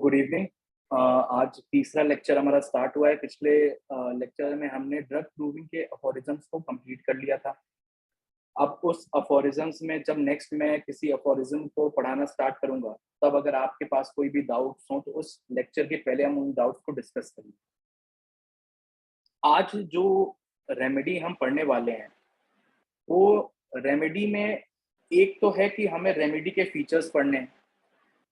Good evening. आज तीसरा lecture हमारा स्टार्ट हुआ है। पिछले लेक्चर में हमने ड्रग प्रूविंग के अफोरिजम्स को कंप्लीट कर लिया था। अब उस अफोरिजम्स में जब नेक्स्ट मैं किसी अफोरिज्म को पढ़ाना स्टार्ट करूंगा, तब अगर आपके पास कोई भी डाउट्स हो तो उस लेक्चर के पहले हम उन डाउट्स को डिस्कस करेंगे। आज जो रेमेडी हम पढ़ने वाले हैं, वो रेमेडी में एक तो है कि हमें रेमेडी के फीचर्स पढ़ने हैं,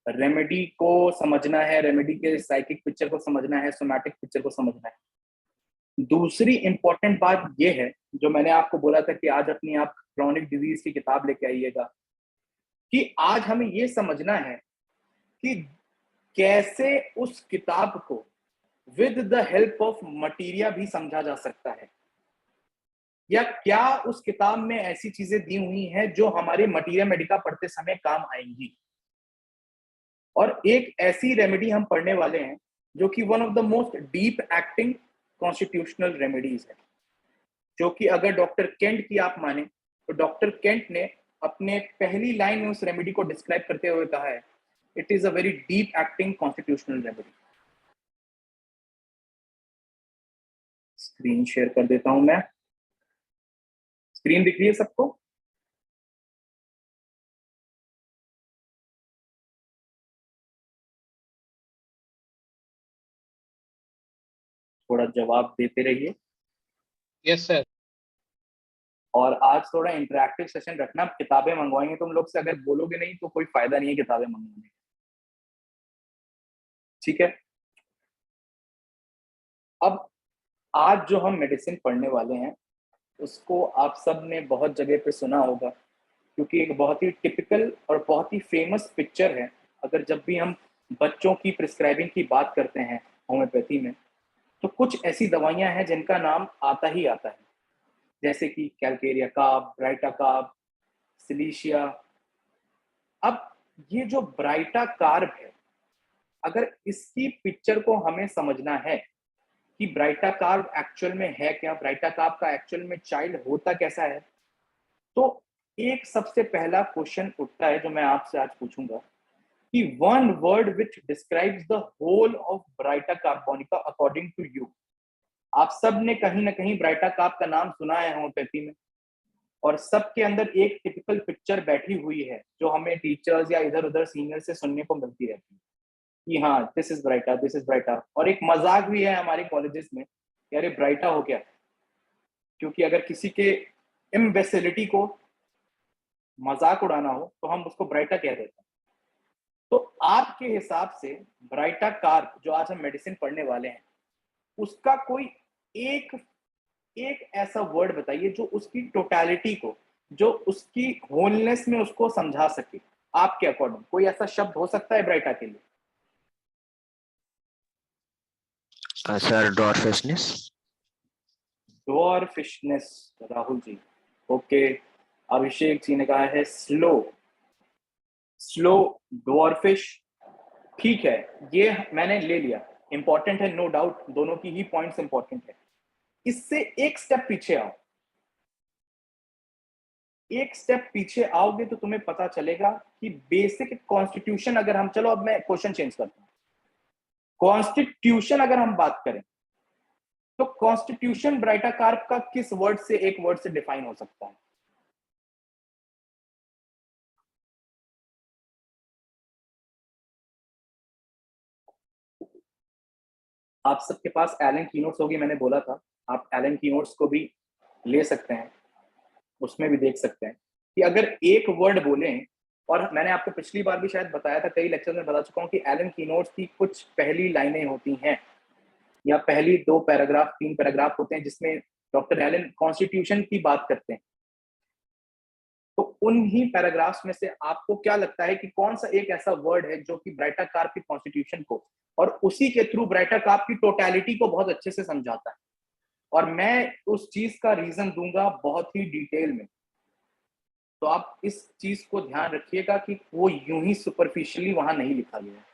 रेमेडी को समझना है, रेमेडी के साइकिक पिक्चर को समझना है, सोमैटिक पिक्चर को समझना है। दूसरी इंपॉर्टेंट बात यह है, जो मैंने आपको बोला था कि आज अपनी आप क्रॉनिक डिजीज की किताब लेके आइएगा, कि आज हमें यह समझना है कि कैसे उस किताब को with the help of materia भी समझा जा सकता है, या क्या उस किताब में ऐसी चीजें दी हुई हैं जो हमारे मटीरिया मेडिका पढ़ते समय काम आएंगी। और एक ऐसी रेमेडी हम पढ़ने वाले हैं जो कि one of the most deep acting constitutional remedies है, जो कि अगर डॉक्टर केंट की आप माने तो डॉक्टर केंट ने अपने पहली लाइन में उस रेमेडी को डिस्क्राइब करते हुए कहा है, it is a very deep acting constitutional remedy. Screen share कर देता हूं मैं। स्क्रीन दिख रही है सबको? थोड़ा जवाब देते रहिए। Yes sir. और आज थोड़ा इंटरेक्टिव सेशन रखना। किताबें मंगवाएंगे तुम लोग से, अगर बोलोगे नहीं तो कोई फायदा नहीं है किताबें मंगवाने। ठीक है। अब आज जो हम मेडिसिन पढ़ने वाले हैं उसको आप सब ने बहुत जगह पे सुना होगा, क्योंकि एक बहुत ही टिपिकल और बहुत ही फेमस पिक्चर है। अगर जब भी हम बच्चों की प्रिस्क्राइबिंग की बात करते हैं होम्योपैथी में, तो कुछ ऐसी दवाइयां हैं जिनका नाम आता ही आता है, जैसे कि Calcarea carb, baryta carb, silicea. अब ये जो ब्राइटा कार्ब है, अगर इसकी पिक्चर को हमें समझना है कि ब्राइटा कार्ब एक्चुअल में है क्या, ब्राइटा कार्ब का एक्चुअल में चाइल्ड होता कैसा है, तो एक सबसे पहला क्वेश्चन उठता है जो मैं आपसे आज पूछूंगा कि one word which describes the whole of baryta carbonica according to you. आप सब ने कहीं ना कहीं ब्राइटा कार्ब का नाम सुना है होम्योपैथी में, और सबके अंदर एक टिपिकल पिक्चर बैठी हुई है जो हमें टीचर्स या इधर उधर सीनियर से सुनने को मिलती रहती है कि हाँ this is baryta, this is baryta. और एक मजाक भी है हमारे कॉलेजेस में कि अरे ब्राइटा हो क्या, क्योंकि अगर किसी के इम्बेसिलिटी को मजाक उड़ाना हो तो हम उसको ब्राइटा कह देते हैं। तो आपके हिसाब से ब्राइटा कार्ब जो आज हम मेडिसिन पढ़ने वाले हैं, उसका कोई एक एक ऐसा वर्ड बताइए जो उसकी टोटलिटी को, जो उसकी होलनेस में उसको समझा सके। आपके अकॉर्डिंग कोई ऐसा शब्द हो सकता है ब्राइटा के लिए? सर डॉर्फिशनेस। डॉर्फिशनेस, राहुल जी। ओके। अभिषेक जी ने कहा है स्लो, स्लो डॉर्फिश। ठीक है, ये मैंने ले लिया, इंपॉर्टेंट है, नो डाउट, दोनों की ही पॉइंट्स इंपॉर्टेंट है। इससे एक स्टेप पीछे आओ, एक स्टेप पीछे आओगे तो तुम्हें पता चलेगा कि बेसिक कॉन्स्टिट्यूशन, अगर हम, चलो अब मैं क्वेश्चन चेंज करता हूं, कॉन्स्टिट्यूशन अगर हम बात करें तो कॉन्स्टिट्यूशन ब्राइटा कार्ब का किस वर्ड से, एक वर्ड से डिफाइन हो सकता है? आप सबके पास एलन कीनोट्स होगी, मैंने बोला था आप एलन कीनोट्स को भी ले सकते हैं, उसमें भी देख सकते हैं कि अगर एक वर्ड बोलें, और मैंने आपको पिछली बार भी शायद बताया था, कई लेक्चर में बता चुका हूं कि एलन कीनोट्स की कुछ पहली लाइनें होती हैं या पहली 2 पैराग्राफ 3 पैराग्राफ होते हैं जिसमें डॉक्टर एलन कॉन्स्टिट्यूशन की बात करते हैं। तो उन्हीं पैराग्राफ्स में से आपको क्या लगता है कि कौन सा एक ऐसा वर्ड है जो कि ब्राइटा कार्ब की कॉन्स्टिट्यूशन को और उसी के थ्रू ब्राइटा कार्ब की टोटलिटी को बहुत अच्छे से समझाता है? और मैं उस चीज का रीजन दूंगा बहुत ही डिटेल में, तो आप इस चीज को ध्यान रखिएगा कि वो यूं ही सुपरफिशियली वहां नहीं लिखा गया है।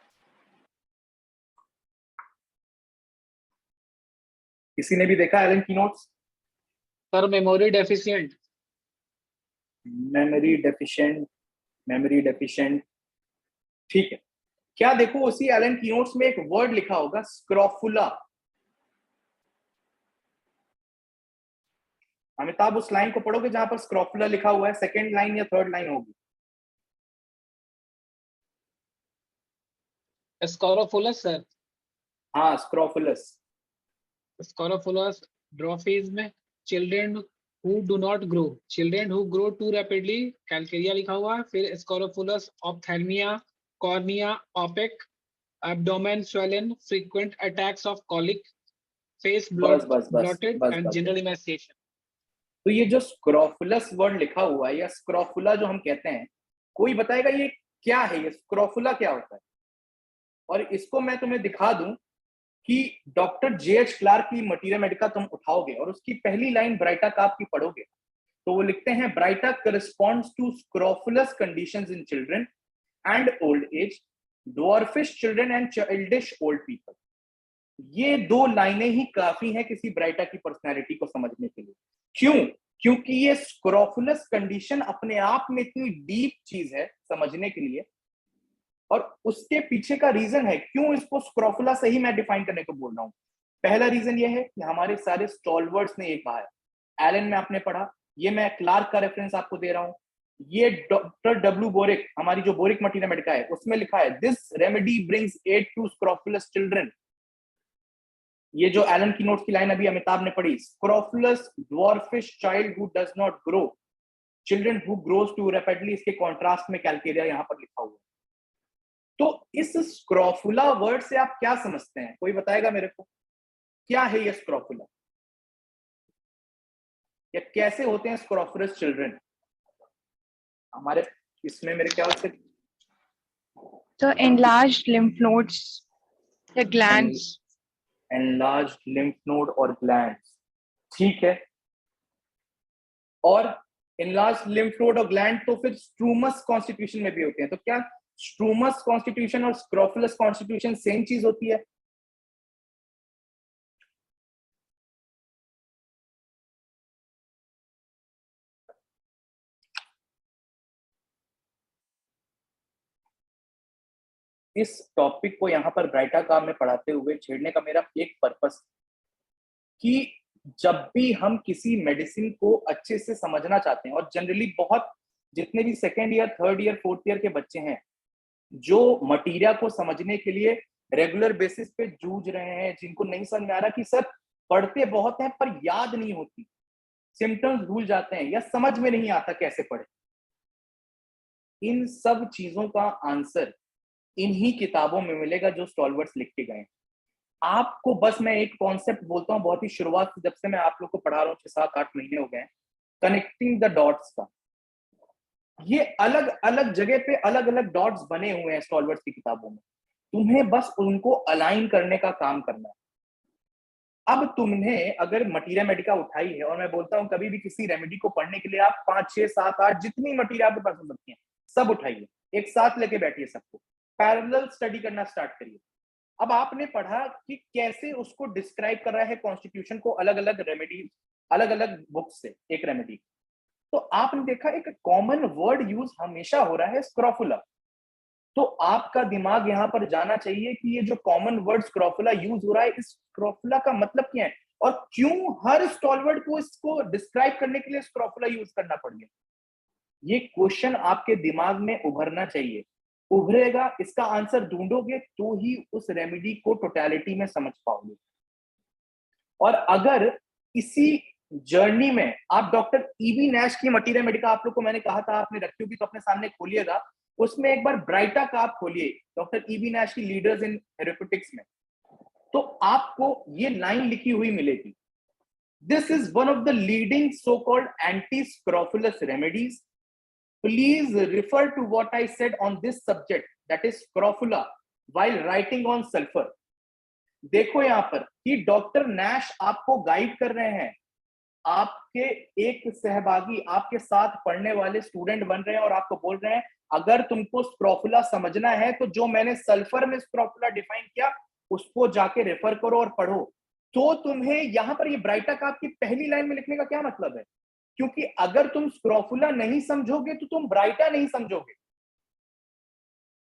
किसी ने भी देखा Allen keynotes? Sir memory deficient. Memory deficient, memory deficient, ठीक है। क्या देखो उसी एलन की नोट्स में एक वर्ड लिखा होगा, स्क्रोफुला। अमिताभ उस लाइन को पढ़ोगे जहां पर स्क्रोफुला लिखा हुआ है, सेकंड लाइन या थर्ड लाइन होगी? Scrofulous sir. हाँ, स्क्रोफुलस। स्कोरोफुलस ड्रॉफीज में children who do not grow, children who grow too rapidly, calcarea लिखा हुआ है। फिर scrofulous ophthalmia, cornea opaque, abdomen swollen, frequent attacks of colic, face बस बस बस blotted बस and बस general बस। emaciation। तो ये जो स्क्रोफुलस वर्ड लिखा हुआ है या स्क्रोफुला जो हम कहते हैं, कोई बताएगा ये क्या है? ये स्क्रोफुला क्या होता है? और इसको मैं तुम्हें दिखा दूं कि डॉक्टर जे.एच. क्लार्क की मटीरिया मेडिका तुम उठाओगे और उसकी पहली लाइन ब्राइटा काप की पढ़ोगे, तो वो लिखते हैं, baryta corresponds to scrofulous conditions in children and old age, dwarfish children and childish old people. ये दो लाइनें ही काफी हैं किसी ब्राइटा की पर्सनैलिटी को समझने के लिए। क्यों? क्योंकि ये स्क्रोफुलस कंडीशन अपने आप में इतनी डीप चीज है समझने के लिए, और उसके पीछे का रीजन है क्यों इसको स्क्रोफुला से ही मैं डिफाइन करने को बोल रहा हूं। पहला रीजन ये है कि हमारे सारे स्टॉलवर्ड्स ने ये कहा है। एलन में आपने पढ़ा, ये मैं क्लार्क का रेफरेंस आपको दे रहा हूं, ये डॉक्टर डब्ल्यू बोरिक, हमारी जो बोरिक मटीरिया मेडिका है उसमें लिखा है, this remedy brings aid to scrofulous children. ये जो एलन की नोट्स की लाइन अभी अमिताभ ने पढ़ी, scrofulous dwarfish child who does not grow, children who grows too rapidly, इसके कॉन्ट्रास्ट में कैलकेरिया यहां पर लिखा हुआ है। तो इस स्क्रोफुला वर्ड से आप क्या समझते हैं? कोई बताएगा मेरे को, क्या है ये स्क्रोफुला, या कैसे होते हैं स्क्रोफुलस चिल्ड्रन हमारे इसमें? मेरे ख्याल से So enlarged lymph nodes, the glands. enlarged lymph node और glands, ठीक है। और enlarged lymph node और gland तो फिर स्ट्रूमस कॉन्स्टिट्यूशन में भी होते हैं, तो क्या स्ट्रूमस कॉन्स्टिट्यूशन और स्क्रोफुलस कॉन्स्टिट्यूशन सेम चीज होती है? इस टॉपिक को यहाँ पर ब्राइटा का में पढ़ाते हुए छेड़ने का मेरा एक पर्पस कि जब भी हम किसी मेडिसिन को अच्छे से समझना चाहते हैं, और जनरली बहुत जितने भी second year, third year, fourth year के बच्चे हैं जो मटीरिया को समझने के लिए रेगुलर बेसिस पे जूझ रहे हैं, जिनको नहीं समझ में आ रहा कि सर पढ़ते बहुत हैं पर याद नहीं होती, सिम्टम्स भूल जाते हैं या समझ में नहीं आता कैसे पढ़े, इन सब चीजों का आंसर इन्हीं किताबों में मिलेगा जो स्टॉलवर्ड्स लिख के गए। आपको बस मैं एक कॉन्सेप्ट बोलता हूँ, बहुत ही शुरुआत जब से मैं आप लोग को पढ़ा रहा हूँ, 6-7-8 महीने हो गए, कनेक्टिंग द डॉट्स का। ये अलग अलग जगह पे अलग अलग डॉट्स बने हुए हैं स्टॉलवर्ड्स की किताबों में, तुम्हें बस उनको अलाइन करने का काम करना है। अब तुमने अगर मटीरिया मेडिका उठाई है, और मैं बोलता हूं कभी भी किसी रेमेडी को पढ़ने के लिए आप 5, 6, 7, 8 जितनी मटीरिया आपके पास हो सकती है सब उठाइए, एक साथ लेके बैठिए, सबको पैरेलल स्टडी करना स्टार्ट करिए। अब आपने पढ़ा कि कैसे उसको डिस्क्राइब कर रहा है कॉन्स्टिट्यूशन को अलग अलग रेमेडी, अलग अलग बुक से एक रेमेडी, तो आपने देखा एक कॉमन वर्ड यूज हमेशा हो रहा है, स्क्रोफुला। तो आपका दिमाग यहां पर जाना चाहिए कि ये जो कॉमन वर्ड स्क्रोफुला यूज हो रहा है, इस स्क्रोफुला का मतलब क्या है और क्यों हर स्टॉलवर्ड को इसको डिस्क्राइब करने के लिए स्क्रोफुला यूज करना पड़ गया। ये क्वेश्चन आपके दिमाग में उभरना चाहिए, उभरेगा, इसका आंसर ढूंढोगे तो ही उस रेमेडी को टोटलिटी में समझ पाओगे। और अगर इसी जर्नी में आप डॉक्टर ईबी नैश की मटीरिया मेडिका, आप लोग को मैंने कहा था आपने रखी होगी तो अपने सामने खोलिएगा, उसमें एक बार ब्राइटा का आप खोलिए, डॉक्टर ईबी नैश की लीडर्स इन थेरेप्यूटिक्स में, तो आपको ये लाइन लिखी हुई मिलेगी, this is one of the leading so called anti scrofulous remedies, please refer to what I said on this subject that is scrofula while writing on sulphur. देखो यहां पर कि डॉक्टर नैश आपको गाइड कर रहे हैं, आपके एक सहभागी आपके साथ पढ़ने वाले स्टूडेंट बन रहे हैं और आपको बोल रहे हैं अगर तुमको स्क्रोफुला समझना है तो जो मैंने सल्फर में स्क्रोफुला डिफाइन किया उसको जाके रेफर करो और पढ़ो। तो तुम्हें यहां पर ये ब्राइटा का आपकी पहली लाइन में लिखने का क्या मतलब है? क्योंकि अगर तुम स्क्रोफुला नहीं समझोगे तो तुम ब्राइटा नहीं समझोगे।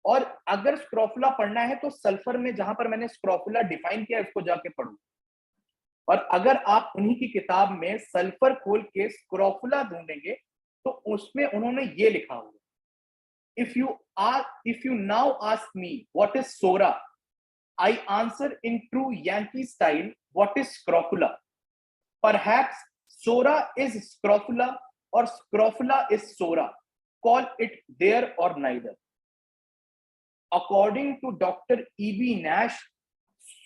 और अगर स्क्रोफुला पढ़ना है तो सल्फर में जहां पर मैंने स्क्रोफुला डिफाइन किया उसको जाके पढ़ो। और अगर आप उन्हीं की किताब में सल्फर खोल के स्क्रोफुला ढूंढेंगे तो उसमें उन्होंने ये लिखा हुआ, if you now ask me what is sora, I answer in true Yankee style, what is scrofula? Perhaps sora is scrofula or scrofula is sora. Call it there or neither. According to Dr. E.B. Nash,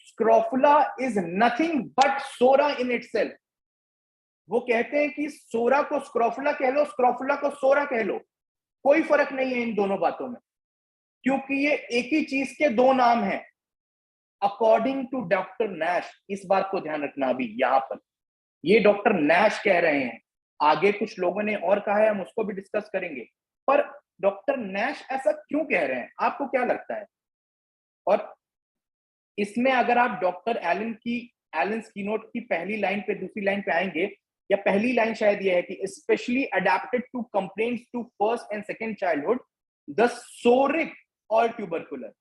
scrofula is nothing but sora in itself. वो कहते हैं कि सोरा को scrofula कह लो, scrofula को सोरा कह लो, कोई फर्क नहीं है इन दोनों बातों में, क्योंकि ये एक ही चीज के दो नाम हैं। अकॉर्डिंग टू डॉक्टर नैश, इस बात को ध्यान रखना, अभी यहां पर ये डॉक्टर नैश कह रहे हैं, आगे कुछ लोगों ने और कहा है, हम उसको भी डिस्कस करेंगे, पर डॉक्टर नैश ऐसा क्यों कह रहे हैं, आपको क्या लगता है? और इसमें अगर आप डॉक्टर एलन स्कीनोट की पहली लाइन पे दूसरी लाइन पे आएंगे, या पहली लाइन शायद ये है कि specially adapted to complaints to first and second childhood the psoric और ट्यूबरकुलर।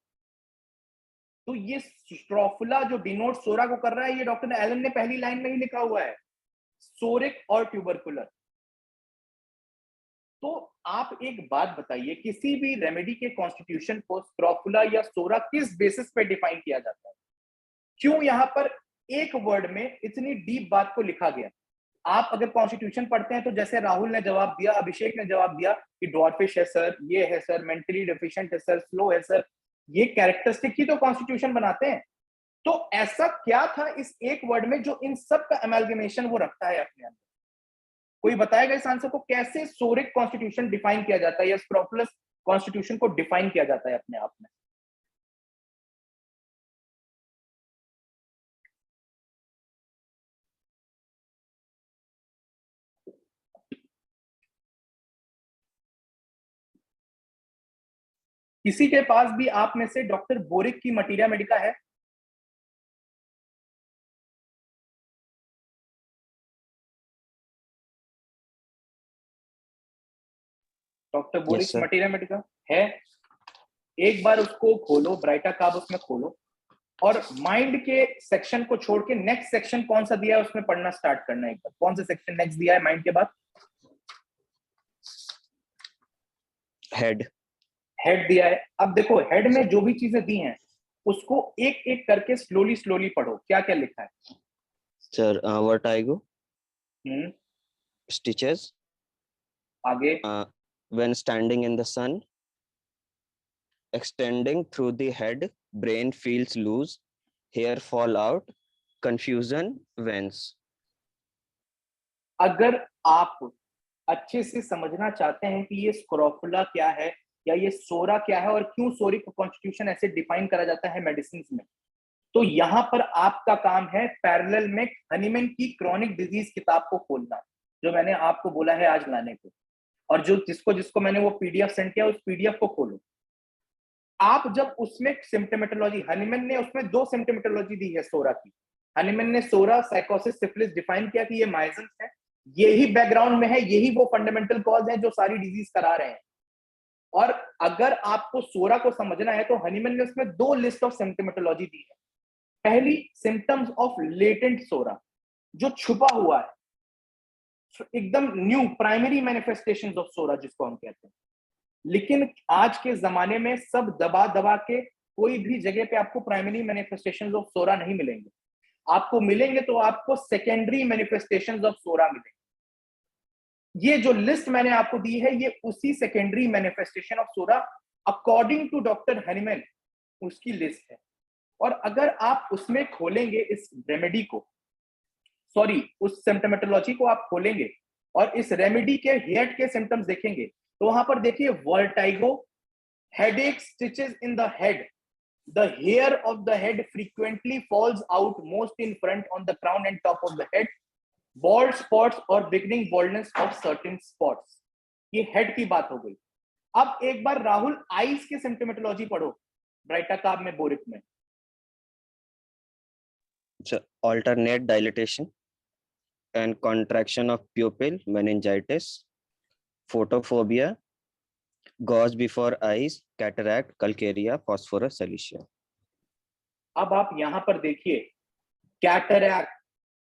तो ये स्क्रोफुला जो डिनोट सोरा को कर रहा है, ये डॉक्टर एलन ने पहली लाइन में ही लिखा हुआ है, सोरिक और ट्यूबरकुलर। तो आप एक बात बताइए, किसी भी रेमेडी के कॉन्स्टिट्यूशन को स्क्रोफुला या सोरा किस बेसिस पे डिफाइन किया जाता है? क्यों यहां पर एक वर्ड में इतनी डीप बात को लिखा गया? आप अगर कॉन्स्टिट्यूशन पढ़ते हैं तो जैसे राहुल ने जवाब दिया, अभिषेक ने जवाब दिया कि ड्वार्फिश है सर, ये है सर, मेंटली डेफिशिएंट है सर, स्लो है सर, ये कैरेक्टरिस्टिक ही तो कॉन्स्टिट्यूशन बनाते हैं। तो ऐसा क्या था इस एक वर्ड में जो इन सब का एमलगमेशन वो रखता है अपने अंदर? कोई बताएगा इस आंसर को, कैसे सोरिक कॉन्स्टिट्यूशन डिफाइन किया जाता है या स्क्रोफुलस कॉन्स्टिट्यूशन को डिफाइन किया जाता है अपने आप में? किसी के पास भी आप में से डॉक्टर बोरिक की मटीरिया मेडिका है? डॉक्टर बोरिक की मटीरिया मेडिका है? एक बार उसको खोलो, ब्राइटा काब उसमें खोलो, और माइंड के सेक्शन को छोड़ के नेक्स्ट सेक्शन कौन सा दिया है उसमें पढ़ना स्टार्ट करना। एक बार कौन सा सेक्शन नेक्स्ट दिया है माइंड के बाद? हेड दिया है। अब देखो हेड में जो भी चीजें दी हैं उसको एक एक करके स्लोली पढ़ो, क्या क्या लिखा है? सर वर्टाइगो, स्टिचेस, आगे when standing in the sun, extending through the head, brain feels loose, hair fall out, confusion, veins. अगर आप अच्छे से समझना चाहते हैं कि ये स्क्रोफुला क्या है या ये सोरा क्या है और क्यों सोरिक कॉन्स्टिट्यूशन ऐसे डिफाइन करा जाता है मेडिसिन में, तो यहां पर आपका काम है पैरेलल में हनीमैन की क्रॉनिक डिजीज किताब को खोलना, जो मैंने आपको बोला है आज लाने को, और जो जिसको जिसको मैंने वो पीडीएफ सेंड किया उस पीडीएफ को खोलो। आप जब उसमें सिम्टोमेटोलॉजी, हनीमैन ने उसमें 2 सिम्टोमेटोलॉजी दी है सोरा की। हनीमैन ने सोरा, साइकोसिस, सिफिलिस डिफाइन किया कि ये माइजेंस है, यही बैकग्राउंड में है, यही वो फंडामेंटल कॉज है जो सारी डिजीज करा रहे हैं। और अगर आपको सोरा को समझना है तो हनीमैन ने उसमें 2 लिस्ट ऑफ सिम्टोमेटोलॉजी दी है। पहली, सिम्टम्स ऑफ लेटेंट सोरा, जो छुपा हुआ है, एकदम न्यू प्राइमरी मैनिफेस्टेशंस ऑफ सोरा जिसको हम कहते हैं। लेकिन आज के जमाने में सब दबा दबा के कोई भी जगह पे आपको प्राइमरी मैनिफेस्टेशंस ऑफ सोरा नहीं मिलेंगे, आपको मिलेंगे तो आपको सेकेंडरी मैनिफेस्टेशंस ऑफ सोरा मिलेंगे। ये जो लिस्ट मैंने आपको दी है ये उसी secondary manifestation of psora according to doctor Hahnemann उसकी लिस्ट है। और अगर आप उसमें खोलेंगे इस रेमेडी को, सॉरी उस सिम्टोमेटोलॉजी को आप खोलेंगे और इस रेमेडी के हेड के सिम्टम्स देखेंगे तो वहां पर देखिए vertigo, headache, stitches in the head, the hair of the head frequently falls out most in front on the crown and top of the head, bald spots or beginning baldness of certain spots। ये head की बात हो गई। अब एक बार Rahul eyes के symptomatology पढ़ो baryta काब में, बोरिक में। Alternate dilatation and contraction of pupil, meningitis, photophobia, gauze before eyes, cataract, calcarea, phosphorus, celia. अब आप यहाँ पर देखिए, cataract,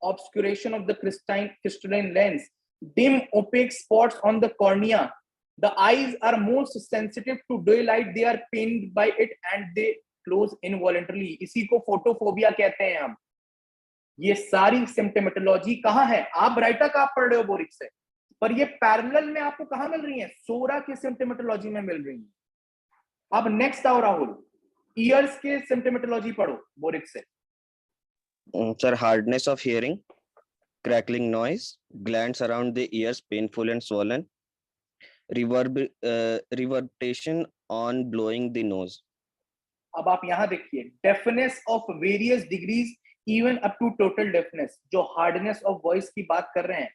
obscuration of the crystalline lens, dim opaque spots on the cornea. The eyes are most sensitive to daylight. They are pained by it and they close involuntarily. इसी को photophobia कहते हैं हम. ये सारी सिम्टोमेटोलॉजी कहाँ है? आप ब्राइटा का आप पढ़ रहे हो बोरिक से, पर ये पैरेलल में आपको कहाँ मिल रही है? सोरा की सिम्टोमेटोलॉजी में मिल रही है. अब नेक्स्ट आओ राहुल, ईयर्स के सिम्टोमेटोलॉजी पढ़ो बोरिक से. Sir, hardness of hearing, crackling noise, glands around the ears painful and swollen, reverberation on blowing the nose. अब आप यहाँ देखिए, deafness of various degrees even up to total deafness, जो hardness of voice की बात कर रहे हैं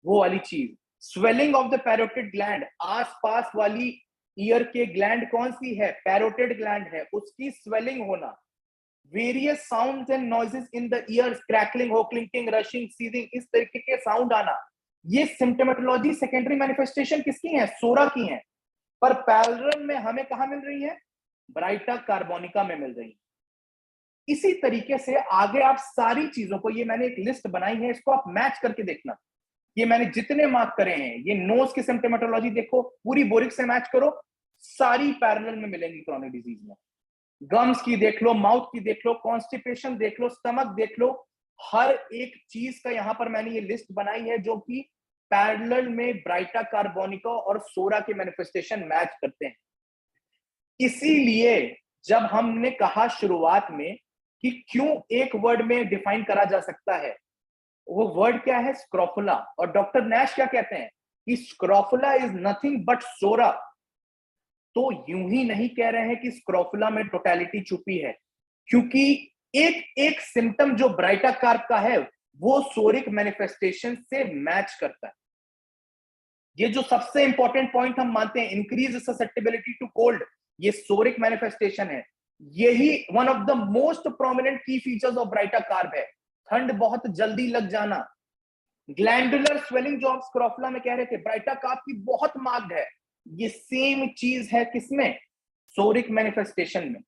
वो वाली चीज. Swelling of the parotid gland, आसपास वाली ईयर के ग्लैंड कौन सी है? पैरोटिड ग्लैंड है, उसकी स्वेलिंग होना. Various sounds and noises in the years, crackling हो, क्लिंकिंग, रशिंग, सीजिंग, इस तरीके के साउंड आना. ये सिम्टोमेटोलॉजी सेकेंडरी मैनिफेस्टेशन किसकी है? सोरा की है. पर पैरेलल में हमें कहां मिल रही है? ब्राइटा कार्बोनिका में मिल रही है. इसी तरीके से आगे आप सारी चीजों को, ये मैंने एक लिस्ट बनाई है, इसको आप मैच करके देखना. ये मैंने जितने मार्क करे हैं, ये नोज की सिम्टोमेटोलॉजी देखो, पूरी बोरिक से मैच करो, सारी पैरेलल में मिलेंगी क्रॉनिक डिजीज में. गम्स की देख लो, माउथ की देख लो, कॉन्स्टिपेशन देख लो, स्टमक देख लो, हर एक चीज का यहां पर मैंने ये लिस्ट बनाई है जो कि पैरेलल में ब्राइटा कार्बोनिका और सोरा के मैनिफेस्टेशन मैच करते हैं. इसीलिए जब हमने कहा शुरुआत में कि क्यों एक वर्ड में डिफाइन करा जा सकता है, वो वर्ड क्या है? स्क्रोफुला. और डॉक्टर नैश क्या कहते हैं कि स्क्रोफुला इज नथिंग बट सोरा. तो यूं ही नहीं कह रहे हैं कि स्क्रोफुला में टोटलिटी छुपी है, क्योंकि एक एक सिम्टम जो ब्राइटा कार्ब का है वो सोरिक मैनिफेस्टेशन से मैच करता है. ये जो सबसे इंपॉर्टेंट पॉइंट हम मानते हैं, इंक्रीज ससेप्टेबिलिटी टू कोल्ड, ये सोरिक मैनिफेस्टेशन है. यही one of the most prominent की फीचर्स ऑफ ब्राइटा कार्ब है. ठंड बहुत जल्दी लग जाना, ग्लैंडुलर स्वेलिंग जो आप स्क्रोफुला में कह रहे थे, ब्राइटा कार्ब की बहुत मार्क्ड है. ये सेम चीज है किसमें? सोरिक मैनिफेस्टेशन में.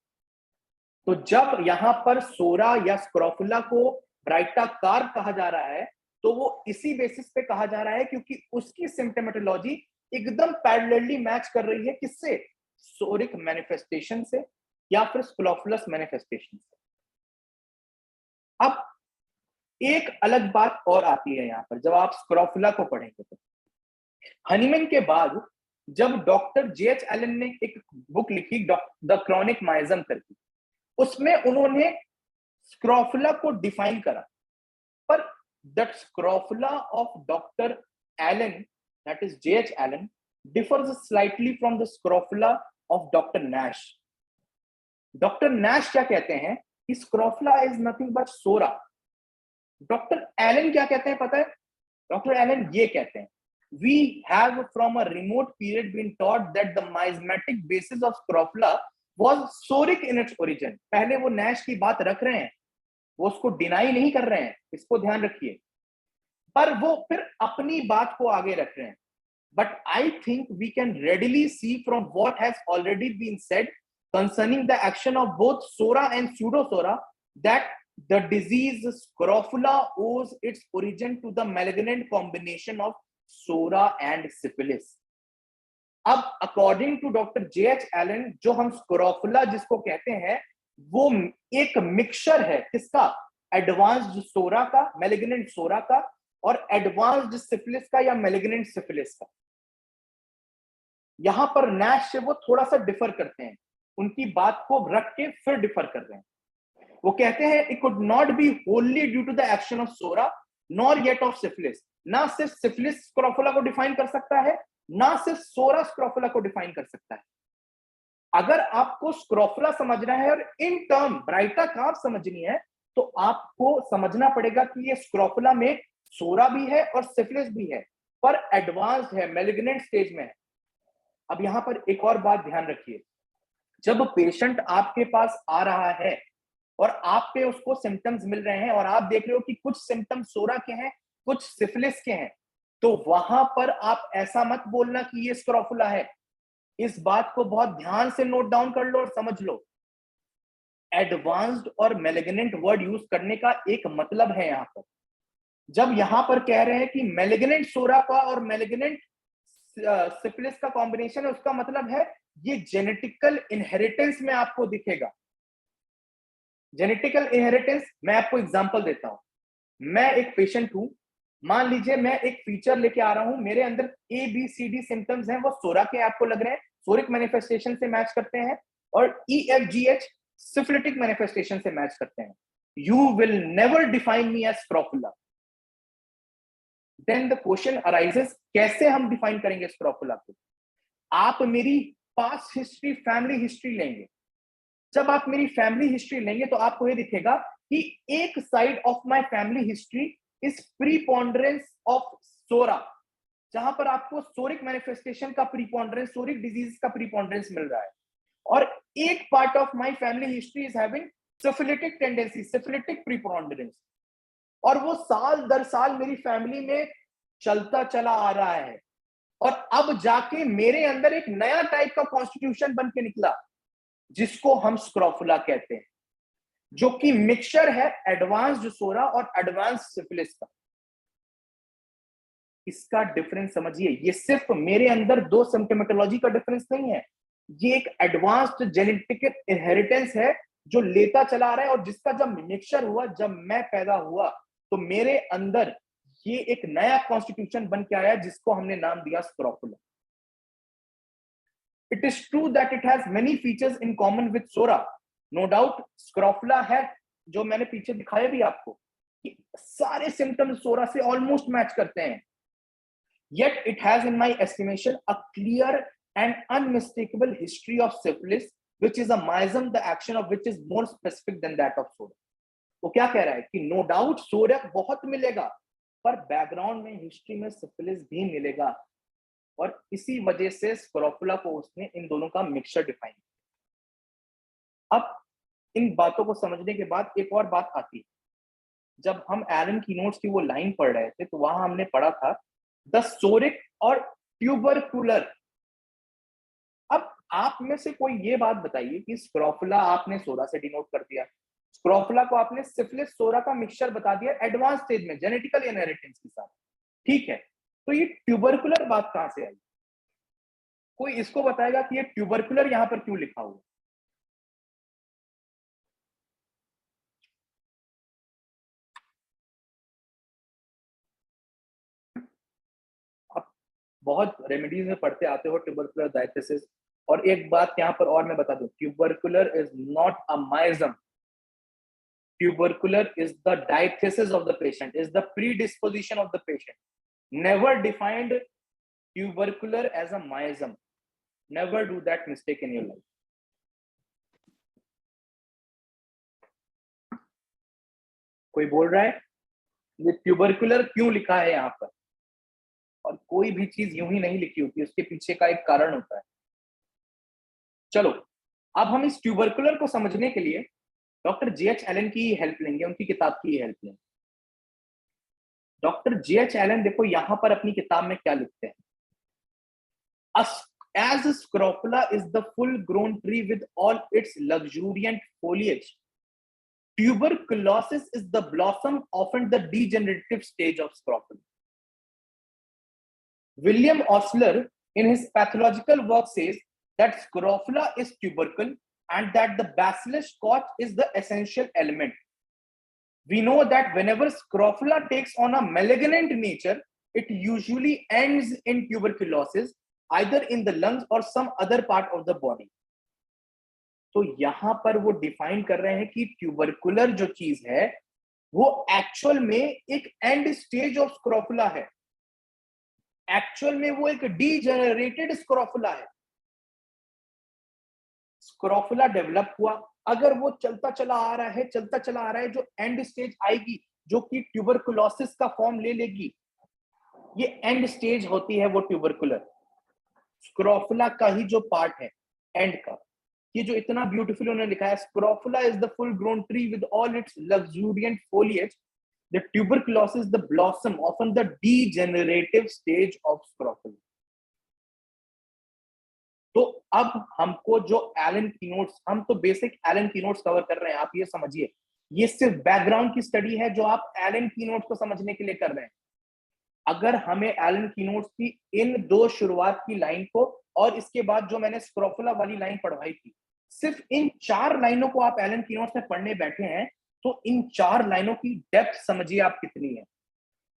तो जब यहां पर सोरा या स्क्रोफुला को ब्राइटा कार्ब कहा जा रहा है, तो वो इसी बेसिस पे कहा जा रहा है क्योंकि उसकी सिम्टोमेटोलॉजी एकदम पैरेलली मैच कर रही है किससे? सोरिक मैनिफेस्टेशन से या फिर स्क्रोफुलस मैनिफेस्टेशन से. अब एक अलग बात और आती है यहां पर, जब आप स्क्रोफुला को पढ़ेंगे तो हनीमैन के बाद जब डॉक्टर जेएच एलन ने एक बुक लिखी द क्रॉनिक माइजम करके, उसमें उन्होंने स्क्रोफुला को डिफाइन करा. पर that scrofula of doctor Allen, that is JH Allen, differs slightly from the scrofula of doctor Nash. Doctor Nash क्या कहते हैं कि scrofula is nothing but psora. Doctor Allen क्या कहते हैं पता है? डॉक्टर एलन ये कहते हैं, we have from a remote period been taught that the miasmatic basis of scrofula was soric in its origin. पहले वो नैश की बात रख रहे हैं, वो उसको डिनाई नहीं कर रहे हैं, इसको ध्यान रखिए, पर वो फिर अपनी बात को आगे रख रहे हैं. But I think we can readily see from what has already been said concerning the action of both sora and pseudosora that the disease scrofula owes its origin to the malignant combination of psora and syphilis. अब according to doctor J H Allen, जो हम scrofula जिसको कहते हैं, वो एक mixture है किसका? एडवांस्ड सोरा का, मैलिग्नेंट सोरा का, और एडवांस्ड सिफिलिस का या मैलिग्नेंट सिफिलिस का. यहां पर नैश से वो थोड़ा सा डिफर करते हैं, उनकी बात को रख के फिर डिफर कर रहे हैं. वो कहते हैं it could not be only due to the action of psora nor yet of syphilis. ना सिर्फ सिफिलिस स्क्रोफुला को डिफाइन कर सकता है, ना सिर्फ सोरा स्क्रोफुला को डिफाइन कर सकता है. अगर आपको स्क्रोफुला समझना है और इन टर्म ब्राइटा कार्ब समझनी है, तो आपको समझना पड़ेगा कि ये स्क्रोफुला में सोरा भी है और सिफिलिस भी है, पर एडवांस्ड है, मैलिग्नेंट स्टेज में है. अब यहां पर एक और बात ध्यान रखिए, जब पेशेंट आपके पास आ रहा है और आप पे उसको सिम्टम्स मिल रहे हैं और आप देख रहे हो कि कुछ सिम्टम्स सोरा के हैं, कुछ सिफिलिस के हैं, तो वहां पर आप ऐसा मत बोलना कि ये स्क्रोफुला है. इस बात को बहुत ध्यान से नोट डाउन कर लो और समझ लो, एडवांस्ड और मेलिग्नेंट वर्ड यूज करने का एक मतलब है यहां पर। जब यहां पर कह रहे हैं कि मेलिग्नेंट सोरा का और मेलिग्नेंट सिफिलिस का कॉम्बिनेशन है, उसका मतलब है ये जेनेटिकल इनहेरिटेंस में आपको दिखेगा। जेनेटिकल इनहेरिटेंस, मैं आपको एग्जांपल देता हूं। मैं एक पेशेंट हूं, मान लीजिए मैं एक फीचर लेके आ रहा हूं, मेरे अंदर ABCD सिम्टम्स हैं, वो सोरा के आपको लग रहे हैं, सोरिक मैनिफेस्टेशन से मैच करते हैं, और EFGH सिफिलिटिक मैनिफेस्टेशन से मैच करते हैं। You will never define me as scrofula. Then the question arises, कैसे हम डिफाइन करेंगे स्क्रोफुला को? आप मेरी पास्ट हिस्ट्री, फैमिली हिस्ट्री लेंगे। जब आप मेरी फैमिली हिस्ट्री लेंगे तो आपको ये दिखेगा कि एक side of my family history is preponderance of psora, जहां पर आपको सोरिक मैनिफेस्टेशन का प्रीपोंडरेंस, सोरिक डिजीज का प्रीपोंडरेंस मिल रहा है, और एक part of my family history is having syphilitic tendency, syphilitic preponderance, और वो साल दर साल मेरी फैमिली में चलता चला आ रहा है, और अब जाके मेरे अंदर एक नया टाइप का कॉन्स्टिट्यूशन बन के निकला जिसको हम स्क्रोफुला कहते हैं, जो कि मिक्सचर है एडवांस्ड सोरा और एडवांस्ड सिफिलिस का। इसका डिफरेंस समझिए, ये सिर्फ मेरे अंदर दो सिम्टोमेटोलॉजी का डिफरेंस नहीं है, ये एक एडवांस्ड जेनेटिक इनहेरिटेंस है जो लेता चला आ रहा है, और जिसका जब मिक्सचर हुआ, जब मैं पैदा हुआ, तो मेरे अंदर ये एक नया कॉन्स्टिट्यूशन बन के आया जिसको हमने नाम दिया scrofula. It is true that it has many features in common with Sora. No doubt, Scrofula है, जो मैंने पीछे दिखाया भी आपको, कि सारे symptoms Sora से almost match करते हैं. Yet it has, in my estimation, a clear and unmistakable history of syphilis, which is a miasm, the action of which is more specific than that of Sora. वो क्या कह रहा है कि no doubt Sora बहुत मिलेगा, पर background में हिस्ट्री में सिफिलिस भी मिलेगा, और इसी वजह से स्क्रोफुला को उसने इन दोनों का मिक्सचर डिफाइन किया। अब इन बातों को समझने के बाद एक और बात आती है, जब हम एलन कीनोट्स की वो लाइन पढ़ रहे थे तो वहां हमने पढ़ा था द सोरिक और ट्यूबरकुलर। अब आप में से कोई ये बात बताइए कि स्क्रोफुला आपने सोरा से डिनोट कर दिया, स्क्रोफुला को आपने सिफिलिस सोरा का मिक्सचर बता दिया एडवांस स्टेज में जेनेटिकल इनहेरिटेंस के साथ, ठीक है, तो ये ट्यूबरकुलर बात कहां से आई? कोई इसको बताएगा कि ये ट्यूबरकुलर यहां पर क्यों लिखा हुआ? आप बहुत रेमेडीज में पढ़ते आते हो ट्यूबरकुलर डायथिसिस, और एक बात यहां पर और मैं बता दूं, tubercular is not a miasm. Tubercular is the diathesis of the patient, is the predisposition of the patient. Never defined tubercular as a miasm. Never do that mistake in your life. कोई बोल रहा है ये tubercular क्यों लिखा है यहाँ पर? और कोई भी चीज यूं ही नहीं लिखी होती, उसके पीछे का एक कारण होता है। चलो, अब हम इस ट्यूबरकुलर को समझने के लिए डॉक्टर J.H. एलन की हेल्प लेंगे, उनकी किताब की हेल्प लेंगे। Doctor J.H. एलन देखो यहां पर अपनी किताब में क्या लिखते हैं, as scrofula is the full grown tree with all its luxuriant foliage, tuberculosis is the blossom, often the degenerative stage of scrofula. William Osler in his pathological work says that scrofula is tubercle and that the bacillus scotch is the essential element. We know that whenever scrofula takes on a malignant nature, it usually ends in tuberculosis, either in the lungs or some other part of the body. तो यहां पर वो define कर रहे हैं कि tubercular जो चीज है वो एक्चुअल में एक एंड स्टेज ऑफ स्क्रोफुला है, एक्चुअल में वो एक डीजेनरेटेड स्क्रोफुला है। स्क्रोफुला डेवलप हुआ, अगर वो चलता चला आ रहा है, चलता चला आ रहा है, जो एंड स्टेज आएगी जो कि ट्यूबरकुलोसिस का फॉर्म ले लेगी, ये एंड स्टेज होती है वो ट्यूबरकुलर। स्क्रोफुला का ही जो पार्ट है एंड का, ये जो इतना ब्यूटीफुल उन्होंने लिखा है, scrofula is the full grown tree with all its luxuriant foliage, the tuberculosis the blossom, often the degenerative stage of scrofula. तो अब हमको जो एलन कीनोट्स, हम तो बेसिक एलन कीनोट्स कवर कर रहे हैं, आप ये समझिए ये सिर्फ बैकग्राउंड की स्टडी है जो आप एलन कीनोट्स को समझने के लिए कर रहे हैं। अगर हमें एलन कीनोट्स की इन दो शुरुआत की लाइन को और इसके बाद जो मैंने स्क्रोफुला वाली लाइन पढ़वाई थी, सिर्फ इन 4 लाइनों को आप एलन कीनोट्स में पढ़ने बैठे हैं, तो इन 4 लाइनों की डेप्थ समझिए आप कितनी है।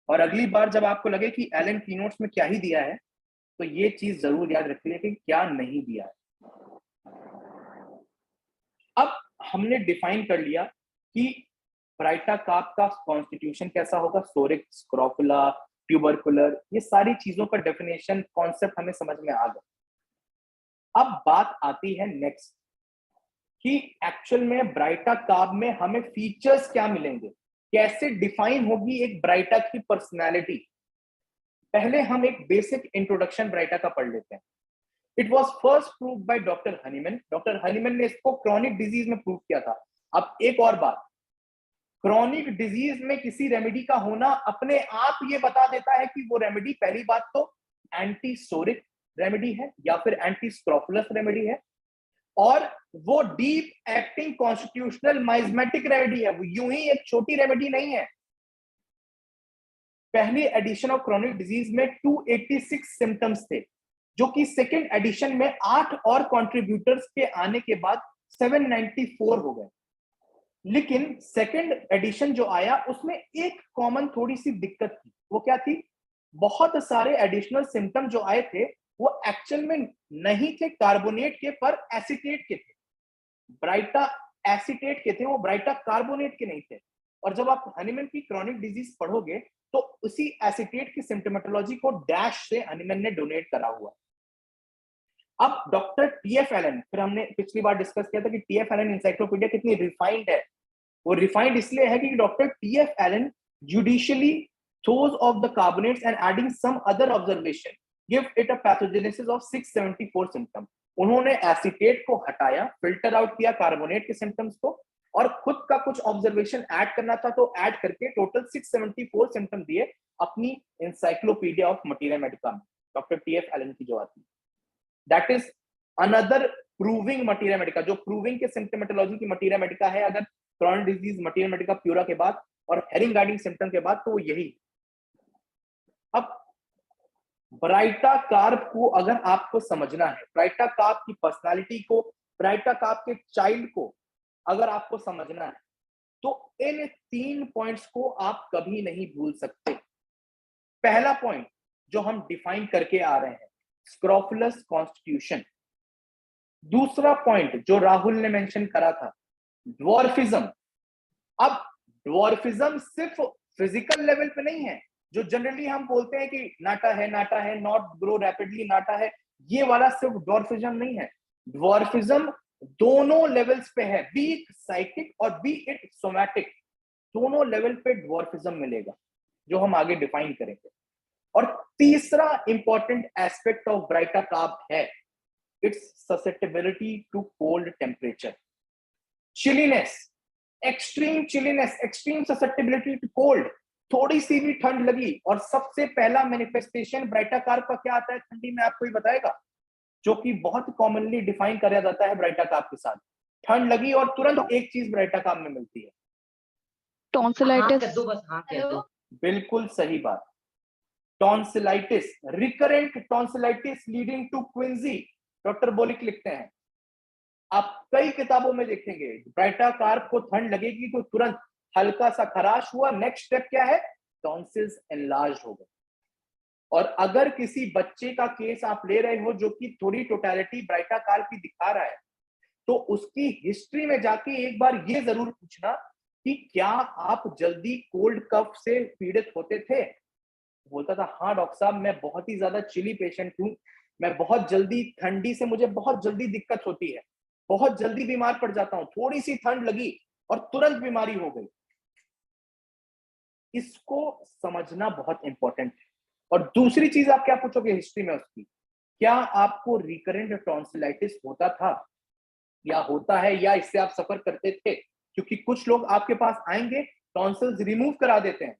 और अगली बार जब आपको लगे कि एलन कीनोट्स में क्या ही दिया है, तो ये चीज जरूर याद रखिए कि क्या नहीं दिया है। अब हमने डिफाइन कर लिया कि ब्राइटाकार्प का कॉन्स्टिट्यूशन कैसा होगा, सोरिक, स्क्रोफुला, ट्यूबरकुलर, ये सारी चीजों का डेफिनेशन, कॉन्सेप्ट हमें समझ में आ गया। अब बात आती है नेक्स्ट कि एक्चुअल में ब्राइटाकार्प में हमें फीचर्स क्या मिलेंगे, कैसे डिफाइन होगी एक ब्राइटा की पर्सनैलिटी। पहले हम एक बेसिक इंट्रोडक्शन ब्राइटा का पढ़ लेते हैं। It was first prove by doctor Hahnemann. Doctor Hahnemann ने इसको क्रॉनिक डिजीज में प्रूव किया था। अब एक और बात, क्रॉनिक डिजीज में किसी रेमेडी का होना अपने आप ये बता देता है कि वो रेमेडी पहली बात तो एंटी सोरिक रेमेडी है या फिर एंटी स्क्रोफुलस रेमेडी है, और वो डीप एक्टिंग कॉन्स्टिट्यूशनल माइज्मेटिक रेमेडी है, वो यूं ही एक छोटी रेमेडी नहीं है। पहली एडिशन ऑफ क्रॉनिक डिजीज में 286 सिम्टम्स थे, जो कि सेकेंड एडिशन में 8 और कंट्रीब्यूटर्स के आने के बाद 794 हो गए। लेकिन सेकेंड एडिशन जो आया उसमें एक कॉमन थोड़ी सी दिक्कत थी। वो क्या थी? बहुत सारे एडिशनल सिम्टम जो आए थे वो एक्चुअल में नहीं थे कार्बोनेट के, पर एसीटेट के थे। ब्राइटा एसीटेट के थे, वो ब्राइटा कार्बोनेट के नहीं थे। और जब आप हनीमैन की क्रॉनिक डिजीज पढ़ोगे तो उसी एसीटेट की सिम्टोमेटोलॉजी को डैश से हनीमैन ने डोनेट करा हुआ। अब डॉक्टर टीएफ एलन, फिर हमने पिछली बार डिस्कस किया था कि टीएफ एलन इंसाइक्लोपीडिया कितनी रिफाइंड है। वो रिफाइंड इसलिए है कि doctor TF Allen judicially those of the carbonates and adding some other observation give it a pathogenesis of 674 symptom. उन्होंने एसीटेट को हटाया, फिल्टर आउट किया कार्बोनेट के सिम्टम्स को, और खुद का कुछ ऑब्जर्वेशन ऐड करना था तो ऐड करके टोटल 674 सिम्टम दिए अपनी इंसाइक्लोपीडिया ऑफ मटीरिया मेडिका में, डॉक्टर टीएफ एलन की जो आती है। That is another proving materia Medica, जो प्रूविंग के सिम्टोमेटोलॉजी की मटीरिया मेडिका है अगर chronic disease materia Medica pura के बाद और हेरिंग गाइडिंग सिम्टम के बाद, तो वो यही। अब ब्राइटाकार्प को अगर आपको समझना है, ब्राइटाकार्प की पर्सनालिटी को, ब्राइटाकार्प के चाइल्ड को अगर आपको समझना है, तो इन 3 पॉइंट्स को आप कभी नहीं भूल सकते। पहला पॉइंट जो हम डिफाइन करके आ रहे हैं, स्क्रोफुलस कॉन्स्टिट्यूशन। दूसरा पॉइंट जो राहुल ने मेंशन करा था, ड्वार्फिज्म। अब ड्वार्फिज्म सिर्फ फिजिकल लेवल पे नहीं है, जो जनरली हम बोलते हैं कि नाटा है, नॉट ग्रो रैपिडली नाटा है, ये वाला सिर्फ ड्वार्फिज्म नहीं है। ड्वार्फिज्म दोनों लेवल्स पे है, बी इट साइकिक और बी इट सोमैटिक, दोनों लेवल पे ड्वार्फिज्म मिलेगा, जो हम आगे डिफाइन करेंगे। और तीसरा इंपॉर्टेंट एस्पेक्ट ऑफ ब्राइटाकार्प है its susceptibility to cold temperature. Chilliness, extreme susceptibility to cold. थोड़ी सी भी ठंड लगी और सबसे पहला मैनिफेस्टेशन ब्राइटाकार्प का क्या आता है ठंडी में, आपको ही बताएगा, जो कि बहुत कॉमनली डिफाइन किया जाता है ब्राइटाकार्प के साथ। ठंड लगी और तुरंत एक चीज ब्राइटाकार्प में मिलती है, टॉन्सिलाइटिस। बिल्कुल सही बात, tonsillitis, recurrent tonsillitis leading to quinsy, doctor Boericke लिखते हैं। आप कई किताबों में देखेंगे ब्राइटाकार्प को ठंड लगेगी तो तुरंत हल्का सा खराश हुआ, नेक्स्ट स्टेप क्या है, टॉन्सिल्स एनलार्ज हो गए। और अगर किसी बच्चे का केस आप ले रहे हो जो कि थोड़ी टोटलिटी ब्राइटाकार्प की दिखा रहा है, तो उसकी हिस्ट्री में जाके एक बार ये जरूर पूछना कि क्या आप जल्दी कोल्ड कफ से पीड़ित होते थे। बोलता था हाँ डॉक्टर साहब, मैं बहुत ही ज्यादा चिली पेशेंट हूँ, मैं बहुत जल्दी ठंडी से मुझे बहुत जल्दी दिक्कत होती है, बहुत जल्दी बीमार पड़ जाता हूं, थोड़ी सी ठंड लगी और तुरंत बीमारी हो गई। इसको समझना बहुत इंपॉर्टेंट है। और दूसरी चीज आप क्या पूछोगे हिस्ट्री में उसकी, क्या आपको रिकरेंट टॉन्सिलाइटिस होता था या होता है, या इससे आप सफर करते थे? क्योंकि कुछ लोग आपके पास आएंगे, टॉन्सिल्स रिमूव करा देते हैं,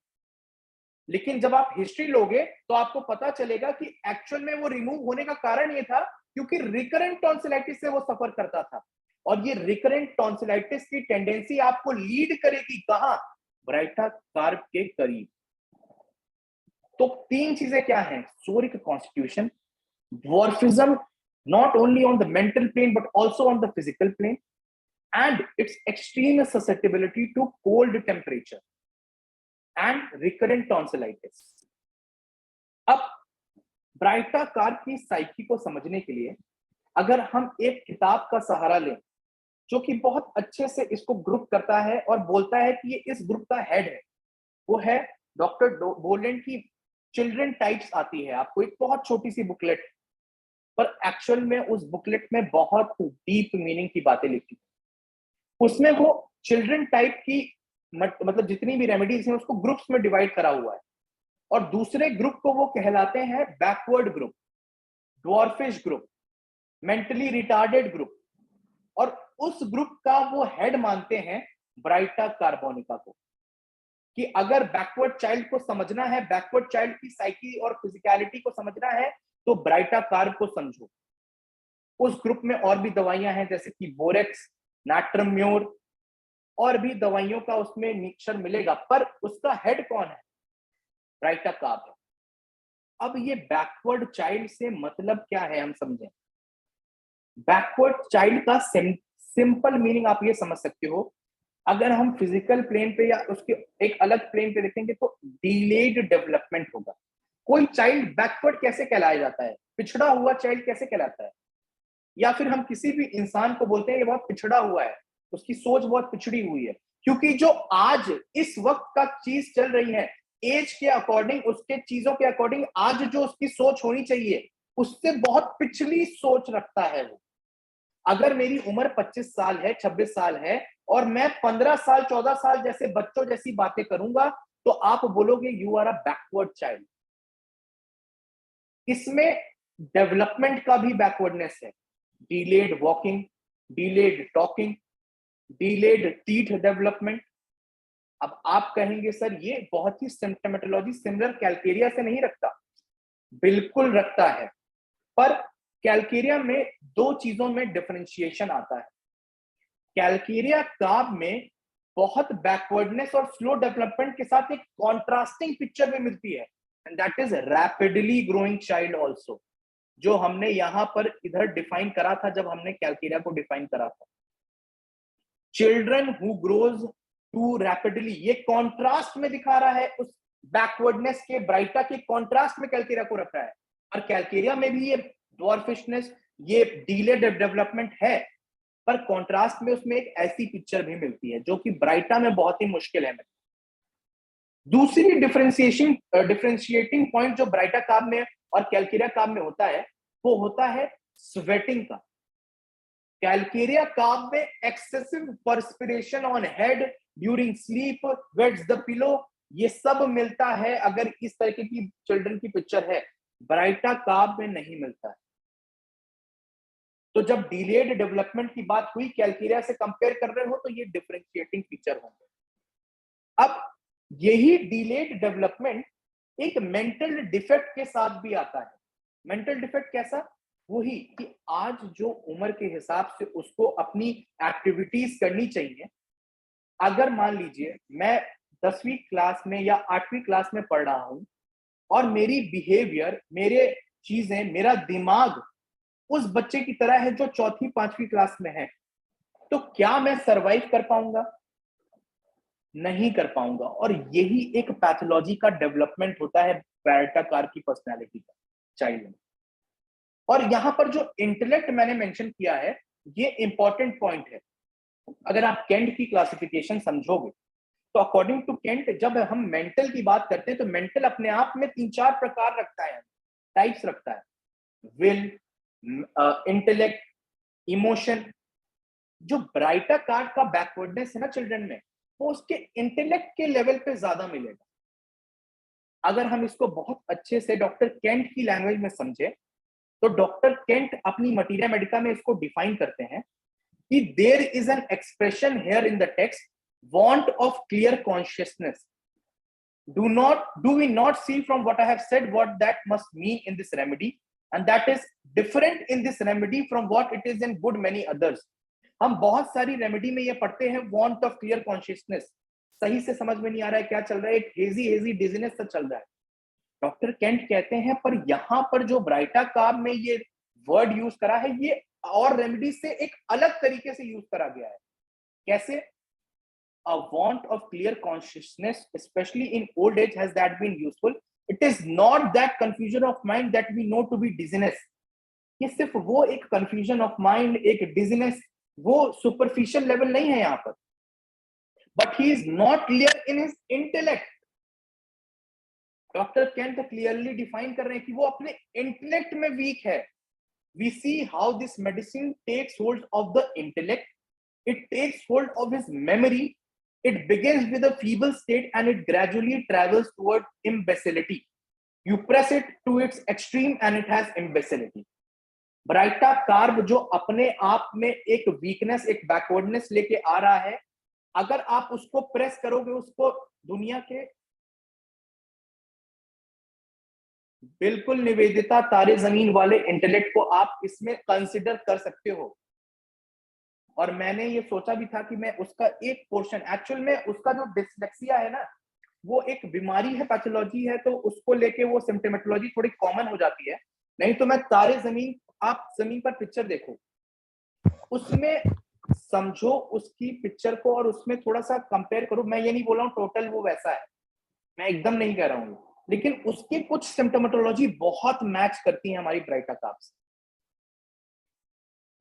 लेकिन जब आप हिस्ट्री लोगे तो आपको पता चलेगा कि एक्चुअल में वो रिमूव होने का कारण ये था क्योंकि रिकरेंट टॉन्सिलाइटिस से वो सफर करता था, और ये रिकरेंट टॉन्सिलाइटिस की टेंडेंसी आपको लीड करेगी कहां? ब्राइटा कार्प के करीब। तो तीन चीजें क्या हैं? सोरिक constitution, dwarfism not only on the mental plane but also on the physical plane, and its extreme susceptibility to cold temperature and recurrent tonsillitis. अब ब्राइटा कार्प की साइकी को समझने के लिए अगर हम एक किताब का सहारा लें जो कि बहुत अच्छे से इसको ग्रुप करता है और बोलता है कि ये इस ग्रुप का हेड है, वो है डॉक्टर बोलेंड की चिल्ड्रन टाइप्स आती है आपको एक बहुत छोटी सी बुकलेट, पर एक्चुअल में उस बुकलेट में बहुत डीप मीनिंग की बातें लिखी। उसमें वो चिल्ड्रन टाइप की मतलब जितनी भी रेमेडीज हैं उसको ग्रुप्स में डिवाइड करा हुआ है, और दूसरे ग्रुप को वो कहलाते हैं backward group, dwarfish group, mentally retarded group, और उस ग्रुप का वो हेड मानते हैं ब्राइटा कार्बोनिका को, कि अगर बैकवर्ड चाइल्ड को समझना है, बैकवर्ड चाइल्ड की साइकी और फिजिकलिटी को समझना है, तो ब्राइटा कार्ब को समझो। उस ग्रुप में और भी दवाइयां हैं जैसे कि बोरेक्स, नाट्रम्योर, और भी दवाइयों का उसमें मिक्सचर मिलेगा, पर उसका हेड कौन है? ब्राइटा कार्ब है। अब ये बैकवर्ड चाइल्ड से मतलब क्या है हम समझें। बैकवर्ड चाइल्ड का सिंपल मीनिंग आप ये समझ सकते हो, अगर हम फिजिकल प्लेन पे या उसके एक अलग प्लेन पे देखेंगे तो डिलेड डेवलपमेंट होगा। कोई चाइल्ड बैकवर्ड कैसे कहलाया जाता है? पिछड़ा हुआ चाइल्ड कैसे कहलाता है? या फिर हम किसी भी इंसान को बोलते हैं ये बहुत पिछड़ा हुआ है, उसकी सोच बहुत पिछड़ी हुई है, क्योंकि जो आज इस वक्त का चीज चल रही है, एज के अकॉर्डिंग, उसके चीजों के अकॉर्डिंग आज जो उसकी सोच होनी चाहिए उससे बहुत पिछली सोच रखता है वो। अगर मेरी उम्र 25 साल है, 26 साल है, और मैं 15 साल 14 साल जैसे बच्चों जैसी बातें करूंगा, तो आप बोलोगे you are a backward child. इसमें डेवलपमेंट का भी बैकवर्डनेस है, delayed walking, delayed talking, delayed teeth development. अब आप कहेंगे सर ये बहुत ही सिम्टोमेटोलॉजी सिमिलर कैल्केरिया से नहीं रखता। बिल्कुल रखता है, पर कैल्केरिया में दो चीजों में डिफरेंशिएशन आता है। कैल्केरिया कार्ब में बहुत बैकवर्डनेस और स्लो डेवलपमेंट के साथ एक कॉन्ट्रास्टिंग पिक्चर में मिलती है, and that is rapidly growing child also, जो हमने यहां पर इधर डिफाइन करा था जब हमने कैल्केरिया को डिफाइन करा था। Children who grows too rapidly, ये कॉन्ट्रास्ट में दिखा रहा है, उस बैकवर्डनेस के ब्राइटा के कॉन्ट्रास्ट में कैल्केरिया को रखा है। और कैल्केरिया में भी ये ड्वार्फिशनेस, ये डिलेड डेवलपमेंट है, पर कॉन्ट्रास्ट में उसमें एक ऐसी पिक्चर भी मिलती है जो कि ब्राइटा में बहुत ही मुश्किल है। दूसरी डिफरेंशिएटिंग पॉइंट जो ब्राइटा कार्ब में और कैल्केरिया कार्ब में होता है, वो होता है स्वेटिंग का। कैल्केरिया कार्ब में excessive perspiration on head during sleep, wets the pillow, ये सब मिलता है अगर इस तरह की चिल्ड्रन की पिक्चर है। ब्राइटा कार्ब में नहीं मिलता है। तो जब डिलेड डेवलपमेंट की बात हुई, कैल्केरिया से कंपेयर कर रहे हो, तो ये डिफरेंशिएटिंग फीचर होंगे। अब यही डिलेड डेवलपमेंट एक मेंटल डिफेक्ट के साथ भी आता है। मेंटल डिफेक्ट कैसा? वही कि आज जो उम्र के हिसाब से उसको अपनी एक्टिविटीज करनी चाहिए, अगर मान लीजिए मैं 10वीं क्लास में या 8वीं क्लास में पढ़ रहा हूं और मेरी बिहेवियर, मेरे चीजें, मेरा दिमाग उस बच्चे की तरह है जो 4वीं 5वीं क्लास में है, तो क्या मैं सरवाइव कर पाऊंगा? नहीं कर पाऊंगा। और यही एक पैथोलॉजी का डेवलपमेंट होता है ब्राइटा कार्ब की पर्सनैलिटी का चाइल्ड में। और यहां पर जो इंटेलेक्ट मैंने मेंशन किया है, ये इंपॉर्टेंट पॉइंट है। अगर आप केंट की क्लासिफिकेशन समझोगे तो अकॉर्डिंग टू केंट, जब हम मेंटल की बात करते हैं तो मेंटल अपने आप में 3-4 प्रकार रखता है, टाइप्स रखता है। Will, intellect, emotion. जो ब्राइटा कार्ब का बैकवर्डनेस है ना चिल्ड्रन में, वो उसके इंटेलेक्ट के लेवल पे ज्यादा मिलेगा। अगर हम इसको बहुत अच्छे से डॉक्टर केंट की लैंग्वेज में समझे, तो डॉक्टर केंट अपनी मटीरिया मेडिका में इसको डिफाइन करते हैं कि there is an expression here in the text, want of clear consciousness. Do we not see from what I have said what that must mean in this remedy? and that is different in this remedy from what it is in good many others. हम बहुत सारी remedy में ये पढ़ते हैं want of clear consciousness, सही से समझ में नहीं आ रहा है क्या चल रहा है, एक हेजी डिजीनेस सा चल रहा है. डॉक्टर केंट कहते हैं पर यहाँ पर जो ब्राइटा कार्ब में ये वर्ड यूज करा है, ये और रेमेडी से एक अलग तरीके से यूज करा गया है. कैसे? A want of clear consciousness, especially in old age, has that been useful? It is not that confusion of mind that we know to be dizziness. ये सिर्फ वो एक confusion of mind, एक dizziness, वो superficial level नहीं है यहाँ पर. But he is not clear in his intellect. Doctor Kent clearly define कर रहे हैं कि वो अपने इंटेलेक्ट में वीक है. We see how this medicine takes hold of the intellect. It takes hold of his memory. It begins with a feeble state and it gradually travels toward imbecility. You press it to its extreme and it has imbecility. Baryta carb जो अपने आप में एक weakness, एक backwardness लेके आ रहा है, अगर आप उसको प्रेस करोगे, उसको दुनिया के बिल्कुल निवेदिता तारे जमीन वाले इंटेलेक्ट को आप इसमें कंसिडर कर सकते हो. और मैंने ये सोचा भी था कि मैं उसका एक पोर्शन, एक्चुअल में उसका जो डिसलेक्सिया है ना, वो एक बीमारी है, पैथोलॉजी है, तो उसको लेके वो सिम्प्टोमेटोलॉजी थोड़ी कॉमन हो जाती है. नहीं तो मैं तारे जमीन, आप जमीन पर पिक्चर देखो, उसमें समझो उसकी पिक्चर को और उसमें थोड़ा सा कंपेयर करो. मैं ये नहीं बोल रहा हूँ टोटल वो वैसा है, मैं एकदम नहीं कह रहा हूँ, लेकिन उसकी कुछ सिम्प्टोमेटोलॉजी बहुत मैच करती है हमारी ब्राइटा कार्ब से.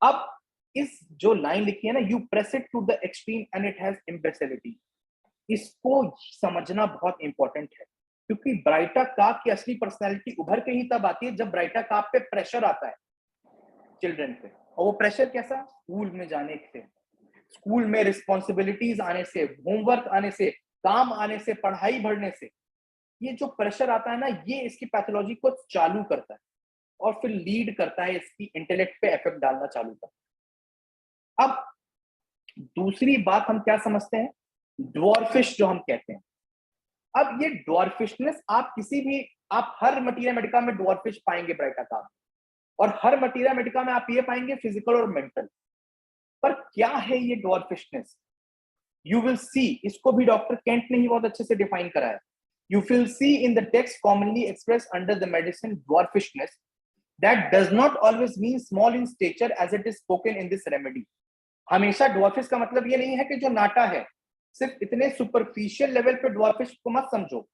अब इस जो लाइन लिखी है ना, you press it to the extreme and it has imbecility, इसको समझना बहुत इंपॉर्टेंट है, क्योंकि ब्राइटा कार्ब की असली पर्सनैलिटी उभर के ही तब आती है जब ब्राइटा कार्ब पे प्रेशर आता है चिल्ड्रन पे. और वो प्रेशर कैसा? स्कूल में जाने से, स्कूल में रिस्पॉन्सिबिलिटीज आने से, होमवर्क आने से, काम आने से, पढ़ाई बढ़ने से. ये जो प्रेशर आता है ना, ये इसकी पैथोलॉजी को चालू करता है और फिर लीड करता है, इसकी इंटेलेक्ट पे इफेक्ट डालना चालू करता है. अब दूसरी बात हम क्या समझते हैं, ड्वार्फिश जो हम कहते हैं. अब ये ड्वार्फिशनेस आप किसी भी, आप हर मटीरिया मेडिका में ड्वार्फिश पाएंगे ब्राइटा कार्ब, और हर मटीरिया मेडिका में आप ये पाएंगे फिजिकल और मेंटल. पर क्या है ये ड्वार्फिशनेस? यू विल सी, इसको भी डॉक्टर केंट ने ही बहुत अच्छे से डिफाइन करा है. You will see in the text commonly expressed under the medicine dwarfishness that does not always mean small in stature as it is spoken in this remedy. हमेशा dwarfish का मतलब ये नहीं है कि जो नाटा है, सिर्फ इतने सुपरफिशियल लेवल पे dwarfish को मत समझो.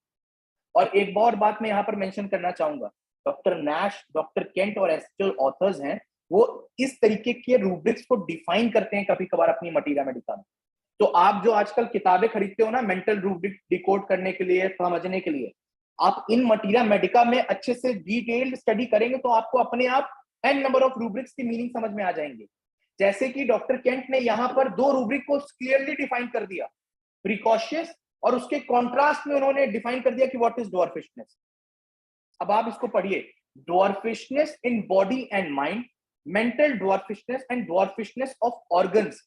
और एक और बात मैं यहाँ पर मेंशन करना चाहूंगा, डॉक्टर नैश, डॉक्टर केंट और ऐसे जो ऑथर्स हैं, वो इस तरीके के रूब्रिक्स को डिफाइन करते हैं कभी कभार अपनी मटीरिया मेडिका में. तो आप जो आजकल किताबें खरीदते हो ना मेंटल रूब्रिक डिकोड करने के लिए, समझने के लिए, आप इन मटीरिया मेडिका में अच्छे से डिटेल्ड स्टडी करेंगे तो आपको अपने आप एन नंबर ऑफ रूब्रिक्स की मीनिंग समझ में आ जाएंगे. जैसे कि डॉक्टर केंट ने यहाँ पर 2 रूब्रिक को क्लियरली डिफाइन कर दिया, प्रिकॉशियस, और उसके कॉन्ट्रास्ट में उन्होंने डिफाइन कर दिया कि व्हाट इज ड्वार्फिशनेस. अब आप इसको पढ़िए, dwarfishness in body and mind, mental dwarfishness and dwarfishness of organs.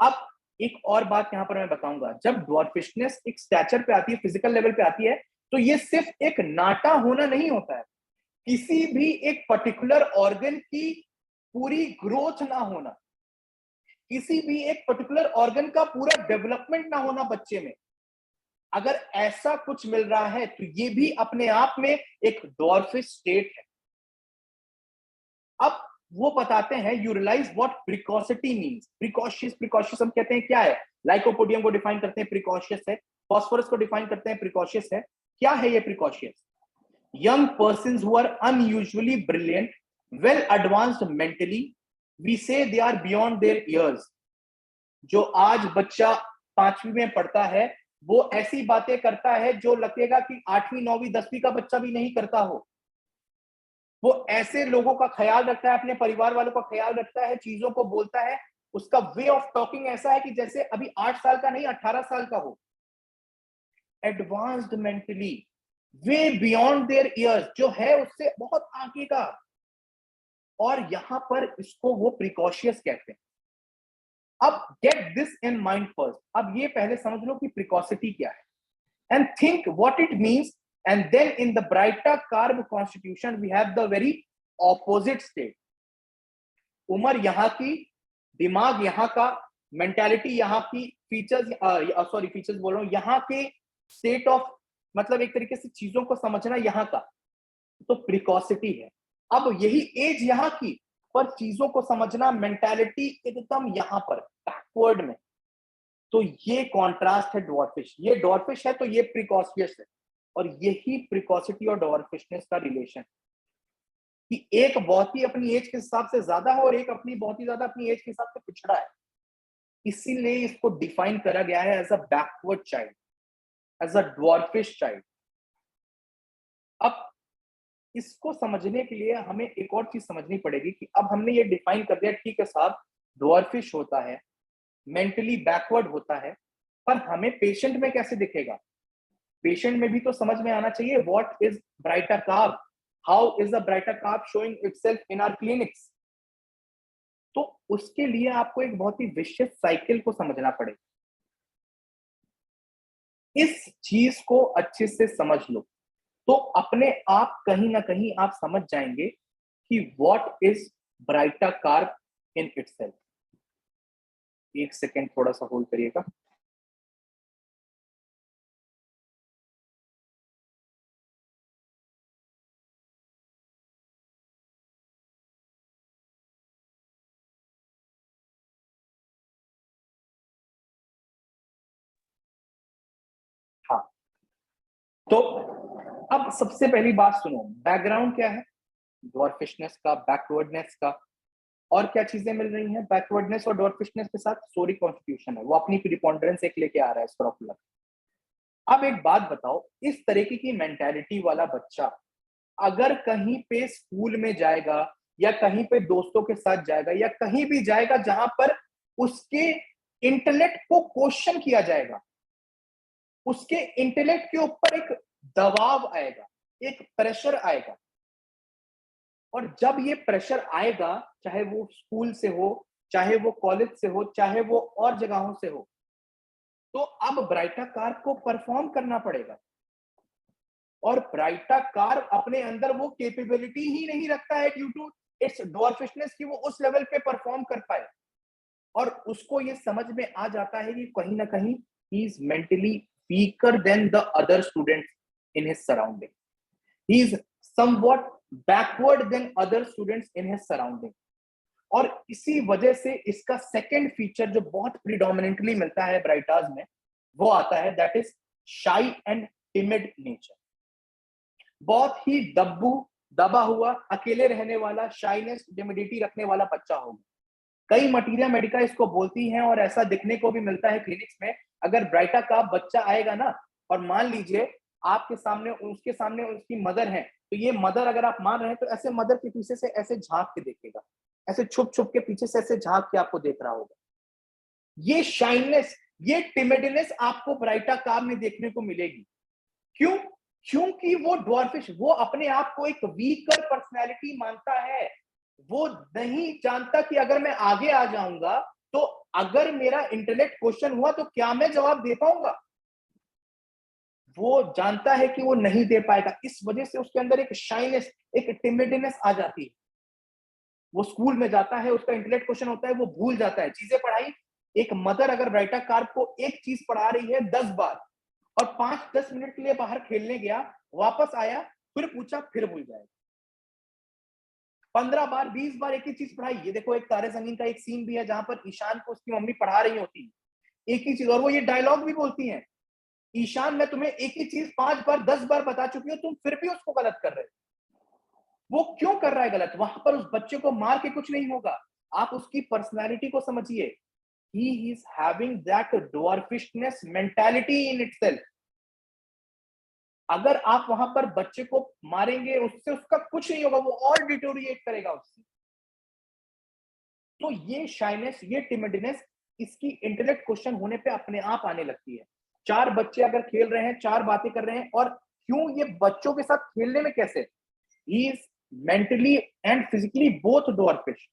अब एक और बात यहां पर मैं बताऊंगा, जब ड्वार्फिशनेस एक स्टैचर पे आती है, फिजिकल लेवल पे आती है, तो ये सिर्फ एक नाटा होना नहीं होता है, किसी भी एक पर्टिकुलर ऑर्गन की पूरी ग्रोथ ना होना, किसी भी एक पर्टिकुलर ऑर्गन का पूरा डेवलपमेंट ना होना बच्चे में. अगर ऐसा कुछ मिल रहा है तो ये भी अपने आप में एक ड्वार्फिश स्टेट है. अब वो बताते हैं, you realise what precocity means. Precocious हम कहते हैं क्या है? लाइकोपोडियम को डिफाइन करते हैं प्रिकॉशियस है, फास्फोरस को डिफाइन करते हैं प्रिकॉशियस है. क्या है ये precocious? Young persons who are unusually brilliant, well advanced mentally, we say they are beyond their years. जो आज बच्चा 5वीं में पढ़ता है, वो ऐसी बातें करता है जो लगेगा कि 8वीं 9वीं 10वीं का बच्चा भी नहीं करता हो. वो ऐसे लोगों का ख्याल रखता है, अपने परिवार वालों का ख्याल रखता है, चीजों को बोलता है, उसका वे ऑफ टॉकिंग ऐसा है कि जैसे अभी 8 साल का नहीं 18 साल का हो. Advanced mentally, way beyond their years, जो है उससे बहुत आगे का. और यहां पर इसको वो प्रिकॉशियस कहते हैं. अब get this in mind first. अब ये पहले समझ लो कि प्रिकॉसिटी क्या है, and think what it means. And then in the Brighta Carb constitution, we have the very opposite state. उम्र यहाँ की, दिमाग यहाँ का, मेंटालिटी यहाँ की, फीचर्स बोल रहा हूँ, यहाँ के स्टेट ऑफ, मतलब एक तरीके से चीजों को समझना यहाँ का, तो प्रिकॉसिटी है। अब यही एज यहाँ की, पर चीजों को समझना, मेंटालिटी एकदम यहाँ पर बैकवर्ड में। तो ये कॉन्ट्रास्ट है ड्वार्फिश। ये ड्वार्फिश है तो ये प्रिकॉशियस है, और यही प्रिकॉसिटी और ड्वार्फिशनेस का रिलेशन, कि एक बहुत ही अपनी एज के हिसाब से ज्यादा है और एक अपनी बहुत ही ज्यादा अपनी एज के हिसाब से पिछड़ा है। इसीलिए इसको डिफाइन करा गया है as a backward child, as a dwarfish child. अब इसको समझने के लिए हमें एक और चीज समझनी पड़ेगी कि अब हमने ये डिफाइन कर दिया, ठीक है साहब, ड्वार्फिश होता है, मेंटली बैकवर्ड होता है, पर हमें पेशेंट में कैसे दिखेगा? पेशेंट में भी तो समझ में आना चाहिए, what is baryta carb, how is the baryta carb showing itself in our clinics. तो उसके लिए आपको एक बहुत ही विशेष साइकिल को समझना पड़ेगा। इस चीज को अच्छे से समझ लो तो अपने आप कहीं ना कहीं आप समझ जाएंगे कि what is baryta carb in itself. एक सेकेंड थोड़ा सा होल्ड करिएगा। हाँ, तो अब सबसे पहली बात सुनो, बैकग्राउंड क्या है ड्वार्फिशनेस का, बैकवर्डनेस का, और क्या चीजें मिल रही हैं बैकवर्डनेस और ड्वार्फिशनेस के साथ? सोरी कॉन्स्टिट्यूशन है, वो अपनी प्रिपोंडरेंस एक लेके आ रहा है स्क्रोफुला। अब एक बात बताओ, इस तरीके की मेंटालिटी वाला बच्चा अगर कहीं पे स्कूल में जाएगा या कहीं पे दोस्तों के साथ जाएगा या कहीं भी जाएगा जहां पर उसके इंटेलेक्ट को क्वेश्चन किया जाएगा, उसके इंटेलेक्ट के ऊपर एक दबाव आएगा, एक प्रेशर आएगा। और जब ये प्रेशर आएगा, चाहे वो स्कूल से हो, चाहे वो कॉलेज से हो, चाहे वो और जगहों से हो, तो अब ब्राइटा कार्ब को परफॉर्म करना पड़ेगा। और ब्राइटा कार्ब अपने अंदर वो कैपेबिलिटी ही नहीं रखता है ड्यू टू इट्स ड्वार्फिशनेस कि वो उस लेवल पे परफॉर्म कर पाए। और उसको ये समझ में आ जाता है कि कहीं ना कहीं he is mentally weaker than the other students in his surrounding, he is somewhat backward than other students in his surrounding. और इसी वजह से इसका सेकंड फीचर जो बहुत प्रीडोमिनेंटली मिलता है ब्राइटाज में, वो आता है, दैट इज शाई एंड टिमिड नेचर। बहुत ही दबा हुआ, अकेले रहने वाला, शाइनेस, टिमिडिटी रखने वाला बच्चा होगा। कई मटीरिया मेडिका इसको बोलती हैं और ऐसा दिखने को भी मिलता है क्लिनिक्स में। अगर ब्राइटा का बच्चा आएगा ना, और मान लीजिए आपके सामने, उसके सामने उसकी मदर है, तो ये मदर अगर आप मान रहे हैं तो ऐसे मदर के पीछे से ऐसे झांक के देखेगा, ऐसे छुप छुप के पीछे से ऐसे झांक के आपको देख रहा होगा। ये शाइनेस, ये टिमिडनेस आपको ब्राइटा कार्ब में देखने को मिलेगी। क्यों? क्योंकि वो ड्वार्फिश, वो अपने आप को एक वीकर पर्सनैलिटी मानता है। वो नहीं जानता कि अगर मैं आगे आ जाऊंगा तो अगर मेरा इंटेलेक्ट क्वेश्चन हुआ तो क्या मैं जवाब दे पाऊंगा। वो जानता है कि वो नहीं दे पाएगा, इस वजह से उसके अंदर एक शाइनेस, एक टिमिडनेस आ जाती है। वो स्कूल में जाता है, उसका इंटेलेक्ट क्वेश्चन होता है, वो भूल जाता है चीजें पढ़ाई। एक मदर अगर ब्राइटा कार्ब को एक चीज पढ़ा रही है 10 बार और 5-10 मिनट के लिए बाहर खेलने गया, वापस आया, फिर पूछा, फिर भूल जाएगा। 15 बार 20 बार एक ही चीज पढ़ाई। ये देखो, एक तारे जमीन का एक सीन भी है जहां पर ईशान को उसकी मम्मी पढ़ा रही होती है एक ही चीज, और वो ये डायलॉग भी बोलती है, ईशान मैं तुम्हें एक ही चीज 5 बार 10 बार बता चुकी हूँ, तुम फिर भी उसको गलत कर रहे हो। वो क्यों कर रहा है गलत? वहां पर उस बच्चे को मार के कुछ नहीं होगा, आप उसकी पर्सनैलिटी को समझिए। He is having that dwarfishness mentality in itself. अगर आप वहां पर बच्चे को मारेंगे, उससे उसका कुछ नहीं होगा, वो और डिटोरिएट करेगा उससे। तो ये शाइनेस, ये टिमिडनेस इसकी इंटेलेक्ट क्वेश्चन होने पे अपने आप आने लगती है। 4 बच्चे अगर खेल रहे हैं, 4 बातें कर रहे हैं, और क्यों ये बच्चों के साथ खेलने में कैसे? ही is mentally and physically both dwarfish.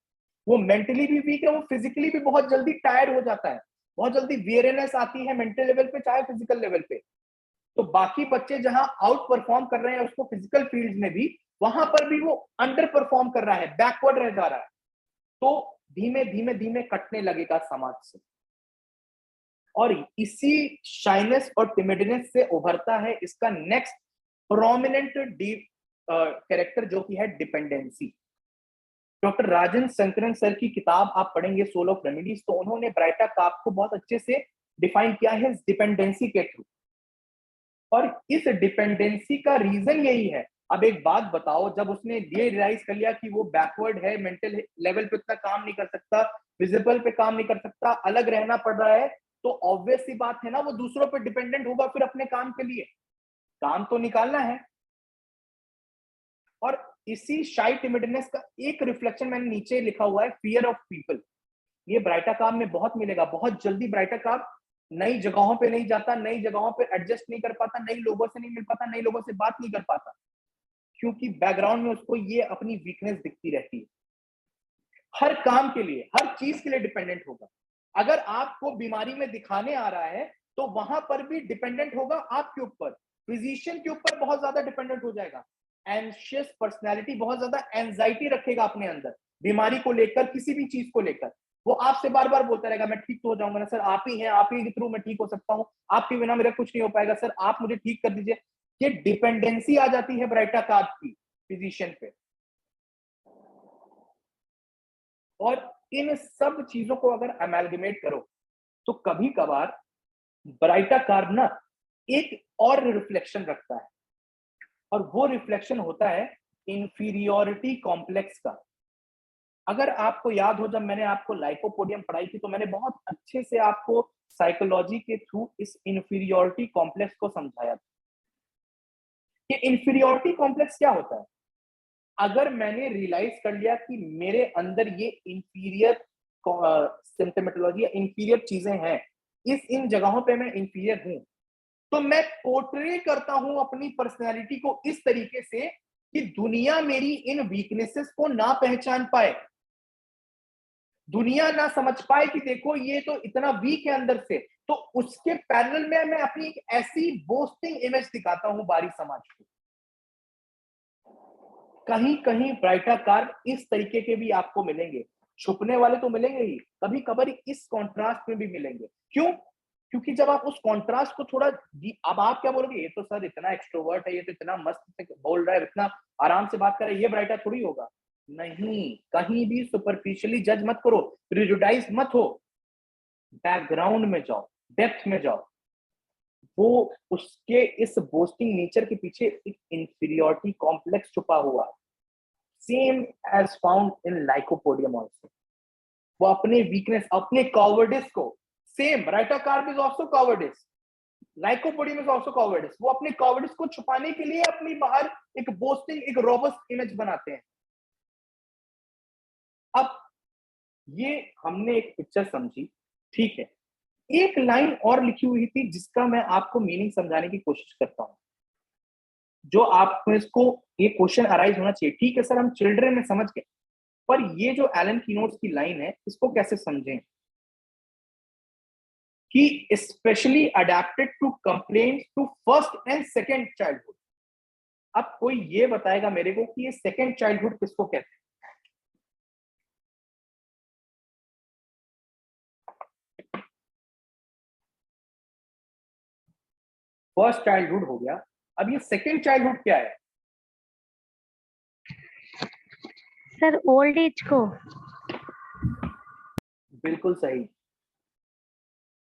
वो मेंटली भी वीक है, वो फिजिकली भी बहुत जल्दी टायर्ड हो जाता है, बहुत जल्दी वेयरनेस आती है मेंटल लेवल पे चाहे फिजिकल लेवल पे। तो बाकी बच्चे जहां आउट परफॉर्म कर रहे हैं उसको फिजिकल फील्ड में भी, वहां पर भी वो अंडर परफॉर्म कर रहा है, बैकवर्ड रह जा रहा है, तो धीमे धीमे धीमे कटने लगेगा समाज से। और इसी शाइनेस और टिमिडनेस से उभरता है इसका नेक्स्ट प्रोमिनेंट डीप कैरेक्टर, जो कि है डिपेंडेंसी। डॉक्टर राजन शंकरन सर की किताब आप पढ़ेंगे सोल ऑफ रेमेडीज, तो उन्होंने ब्राइटा कार्प को बहुत अच्छे से डिफाइन किया है डिपेंडेंसी के थ्रू। और इस डिपेंडेंसी का रीजन यही है। अब एक बात बताओ, जब उसने ये रियलाइज कर लिया कि वो बैकवर्ड है, मेंटल लेवल पे उतना काम नहीं कर सकता, विजिबल पे काम नहीं कर सकता, अलग रहना पड़ रहा है, तो ऑब्वियस सी बात है ना, वो दूसरों पे डिपेंडेंट होगा फिर अपने काम के लिए। काम तो निकालना है। और इसी शाई टिमिडनेस का एक रिफ्लेक्शन मैंने नीचे लिखा हुआ है, फियर ऑफ पीपल। ये ब्राइटा कार्प में बहुत मिलेगा। बहुत जल्दी ब्राइटा कार्प नई जगहों पे नहीं जाता, नई जगहों पे एडजस्ट नहीं कर पाता, नई लोगों से नहीं मिल पाता, नई लोगों से बात नहीं कर पाता, क्योंकि बैकग्राउंड में उसको ये अपनी वीकनेस दिखती रहती है। हर काम के लिए, हर चीज के लिए डिपेंडेंट होगा। अगर आपको बीमारी में दिखाने आ रहा है तो वहां पर भी डिपेंडेंट होगा आपके ऊपर, फिजिशियन के ऊपर बहुत ज्यादा डिपेंडेंट हो जाएगा। एंशियस पर्सनैलिटी, बहुत ज्यादा एंजाइटी रखेगा अपने अंदर, बीमारी को लेकर, किसी भी चीज को लेकर। वो आपसे बार बार बोलता रहेगा, मैं ठीक तो हो जाऊंगा ना सर, आप ही हैं, आप ही के थ्रू मैं ठीक हो सकता हूँ, आपके बिना मेरा कुछ नहीं हो पाएगा सर, आप मुझे ठीक कर दीजिए। ये डिपेंडेंसी आ जाती है ब्राइटा कार्प की फिजिशियन पे। और इन सब चीजों को अगर अमेलगमेट करो तो कभी कभार ब्राइटा कार्प ना एक और रिफ्लेक्शन रखता है, और वो रिफ्लेक्शन होता है इंफीरियोरिटी कॉम्प्लेक्स का। अगर आपको याद हो, जब मैंने आपको लाइकोपोडियम पढ़ाई थी तो मैंने बहुत अच्छे से आपको साइकोलॉजी के थ्रू इस इंफीरियोरिटी कॉम्प्लेक्स को समझाया था। ये इंफीरियोरिटी कॉम्प्लेक्स क्या होता है? अगर मैंने रियलाइज कर लिया कि मेरे अंदर ये इंफीरियर सिम्टोमेटोलॉजी या इंफीरियर चीजें हैं, इन जगहों पे मैं इंफीरियर हूं, तो मैं पोर्ट्रे करता हूं अपनी पर्सनैलिटी को इस तरीके से कि दुनिया मेरी इन वीकनेसेस को ना पहचान पाए, दुनिया ना समझ पाए कि देखो ये तो इतना वीक है अंदर से। तो उसके पैरेलल में मैं अपनी एक ऐसी बोस्टिंग इमेज दिखाता हूं बाहरी समाज को। कहीं कहीं ब्राइटा कार्प इस तरीके के भी आपको मिलेंगे, छुपने वाले तो मिलेंगे ही, कभी कभार इस कॉन्ट्रास्ट में भी मिलेंगे। क्यों? क्योंकि जब आप उस कॉन्ट्रास्ट को थोड़ा, अब आप क्या बोलोगे, ये तो सर इतना एक्सट्रोवर्ट है, ये तो इतना मस्त से बोल रहा है, इतना आराम से बात कर रहा है, ये ब्राइटा थोड़ी होगा। नहीं, कहीं भी सुपरफिशियली जज मत करो, प्रिजुडाइज मत हो, बैकग्राउंड में जाओ, डेप्थ में जाओ। वो उसके इस बोस्टिंग नेचर के पीछे एक इंफीरियोरिटी कॉम्प्लेक्स छुपा हुआ है, same as found in lycopodium also. वो अपने वीकनेस, अपने कॉवर्डिस को, same baryta carb is also cowardice, lycopodium is also cowardice, वो अपने कॉवर्डिस को छुपाने के लिए अपनी बाहर एक बोस्टिंग, एक रोबस्ट इमेज बनाते हैं। अब ये हमने एक पिक्चर समझी, ठीक है, एक लाइन और लिखी हुई थी जिसका मैं आपको मीनिंग समझाने की कोशिश करता हूं, जो आपको इसको, ये क्वेश्चन अराइज होना चाहिए। ठीक है सर, हम चिल्ड्रन में समझ गए, पर ये जो एलन कीनोट्स की लाइन है, इसको कैसे समझें? कि specially adapted to complaints to first and second childhood. अब कोई ये बताएगा मेरे को कि ये सेकेंड चाइल्डहुड किसको कहते हैं? फर्स्ट चाइल्डहुड हो गया, अब ये सेकेंड चाइल्डहुड क्या है? सर ओल्ड एज को। बिल्कुल सही।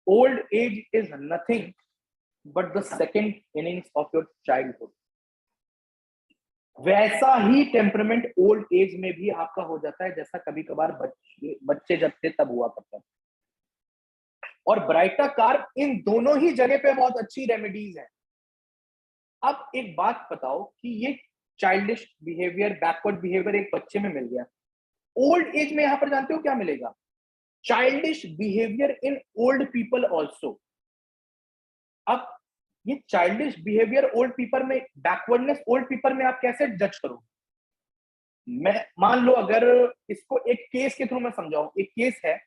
Old age is nothing but the second innings of your childhood. वैसा ही टेम्परमेंट ओल्ड एज में भी आपका हो जाता है, जैसा कभी कभार बच्चे जब थे तब हुआ करता है। और ब्राइटा कार्प इन दोनों ही जगह पे बहुत अच्छी रेमेडीज है। अब एक बात बताओ कि ये चाइल्डिश बिहेवियर, बैकवर्ड बिहेवियर एक बच्चे में मिल गया, ओल्ड एज में यहां पर जानते हो क्या मिलेगा? Childish behaviour in old people also. अब ये चाइल्डिश बिहेवियर ओल्ड पीपल में, बैकवर्डनेस ओल्ड पीपल में आप कैसे जज करोगे? मैं मान लो अगर इसको एक केस के थ्रू मैं समझाऊं, एक केस है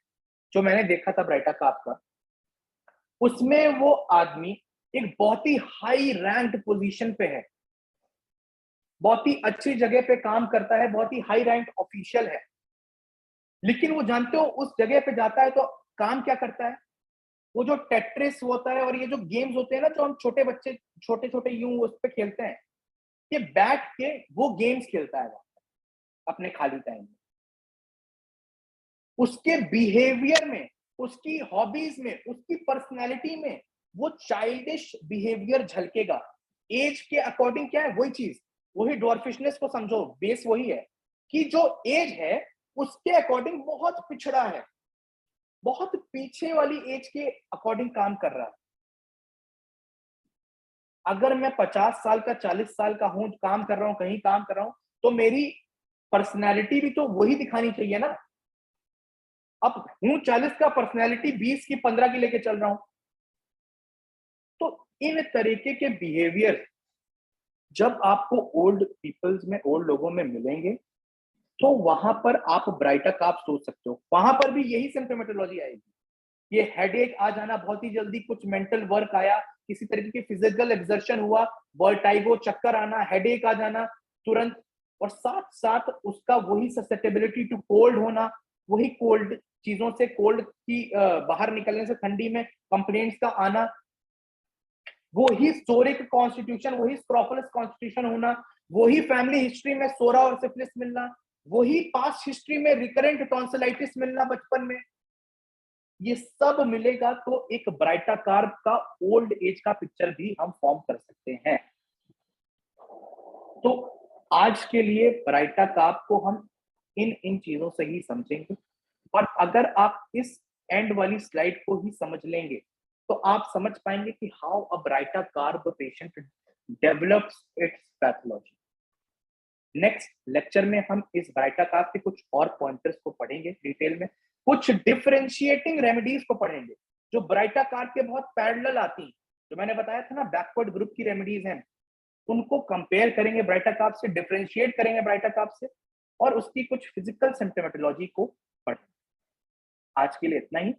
जो मैंने देखा था ब्राइटा कार्प का। उसमें वो आदमी एक बहुत ही हाई रैंक्ड पोजीशन पे है, बहुत ही अच्छी जगह पे काम करता है, बहुत ही हाई रैंक ऑफिशियल है, लेकिन वो जानते हो उस जगह पे जाता है तो काम क्या करता है, वो जो टेट्रिस होता है और ये जो गेम्स होते हैं ना, जो हम छोटे बच्चे छोटे छोटे यूं उस पे खेलते हैं, ये बैठ के वो गेम्स खेलता है अपने खाली टाइम में। उसके बिहेवियर में, उसकी हॉबीज में, उसकी पर्सनैलिटी में वो चाइल्डिश बिहेवियर झलकेगा। एज के अकॉर्डिंग क्या है, वही चीज, वही डॉर्फिशनेस को समझो, बेस वही है कि जो एज है उसके अकॉर्डिंग बहुत पिछड़ा है, बहुत पीछे वाली एज के अकॉर्डिंग काम कर रहा है। अगर मैं 50 साल का 40 साल का हूं, काम कर रहा हूं, कहीं काम कर रहा हूं, तो मेरी पर्सनैलिटी भी तो वही दिखानी चाहिए ना। अब हूं 40 का, पर्सनैलिटी 20 की 15 की लेके चल रहा हूं, तो इन तरीके के बिहेवियर जब आपको ओल्ड पीपल्स में, ओल्ड लोगों में मिलेंगे, तो वहां पर आप ब्राइटर का आप सोच सकते हो, वहां पर भी यही सिम्प्टोमेटोलॉजी आएगी। ये हेडेक आ जाना बहुत ही जल्दी, कुछ मेंटल वर्क आया, किसी तरीके की फिजिकल एक्सर्शन हुआ, वर्टाइगो, चक्कर आना, हेडेक आ जाना तुरंत, और साथ साथ उसका वही ससेप्टेबिलिटी टू कोल्ड होना, वही कोल्ड चीजों से, कोल्ड की बाहर निकलने से ठंडी में कंप्लेंट्स का आना, वही सोरिक कॉन्स्टिट्यूशन, वही स्क्रोफुलस कॉन्स्टिट्यूशन होना, वही फैमिली हिस्ट्री में सोरा और सिफिलिस मिलना, वही पास्ट हिस्ट्री में रिकरेंट टॉन्सिलाइटिस मिलना बचपन में, ये सब मिलेगा तो एक ब्राइटाकार्प का ओल्ड एज का पिक्चर भी हम फॉर्म कर सकते हैं। तो आज के लिए ब्राइटाकार्प को हम इन इन चीजों से ही समझेंगे, और अगर आप इस एंड वाली स्लाइड को ही समझ लेंगे तो आप समझ पाएंगे कि how a baryta carb patient develops its pathology. Next lecture में हम इस ब्राइटाकार्प के कुछ और पॉइंटर्स को पढ़ेंगे डिटेल में, कुछ डिफरेंशिएटिंग रेमेडीज को पढ़ेंगे जो ब्राइटाकार्प के बहुत पैरेलल आती हैं, जो मैंने बताया था ना बैकवर्ड ग्रुप की रेमेडीज हैं, उनको कंपेयर करेंगे ब्राइटाकार्प से, डिफरेंशिएट करेंगे ब्राइटाकार्प से, और उसकी कुछ फिजिकल सिम्प्टोमेटोलॉजी को पढ़ेंगे। आज के लिए इतना ही।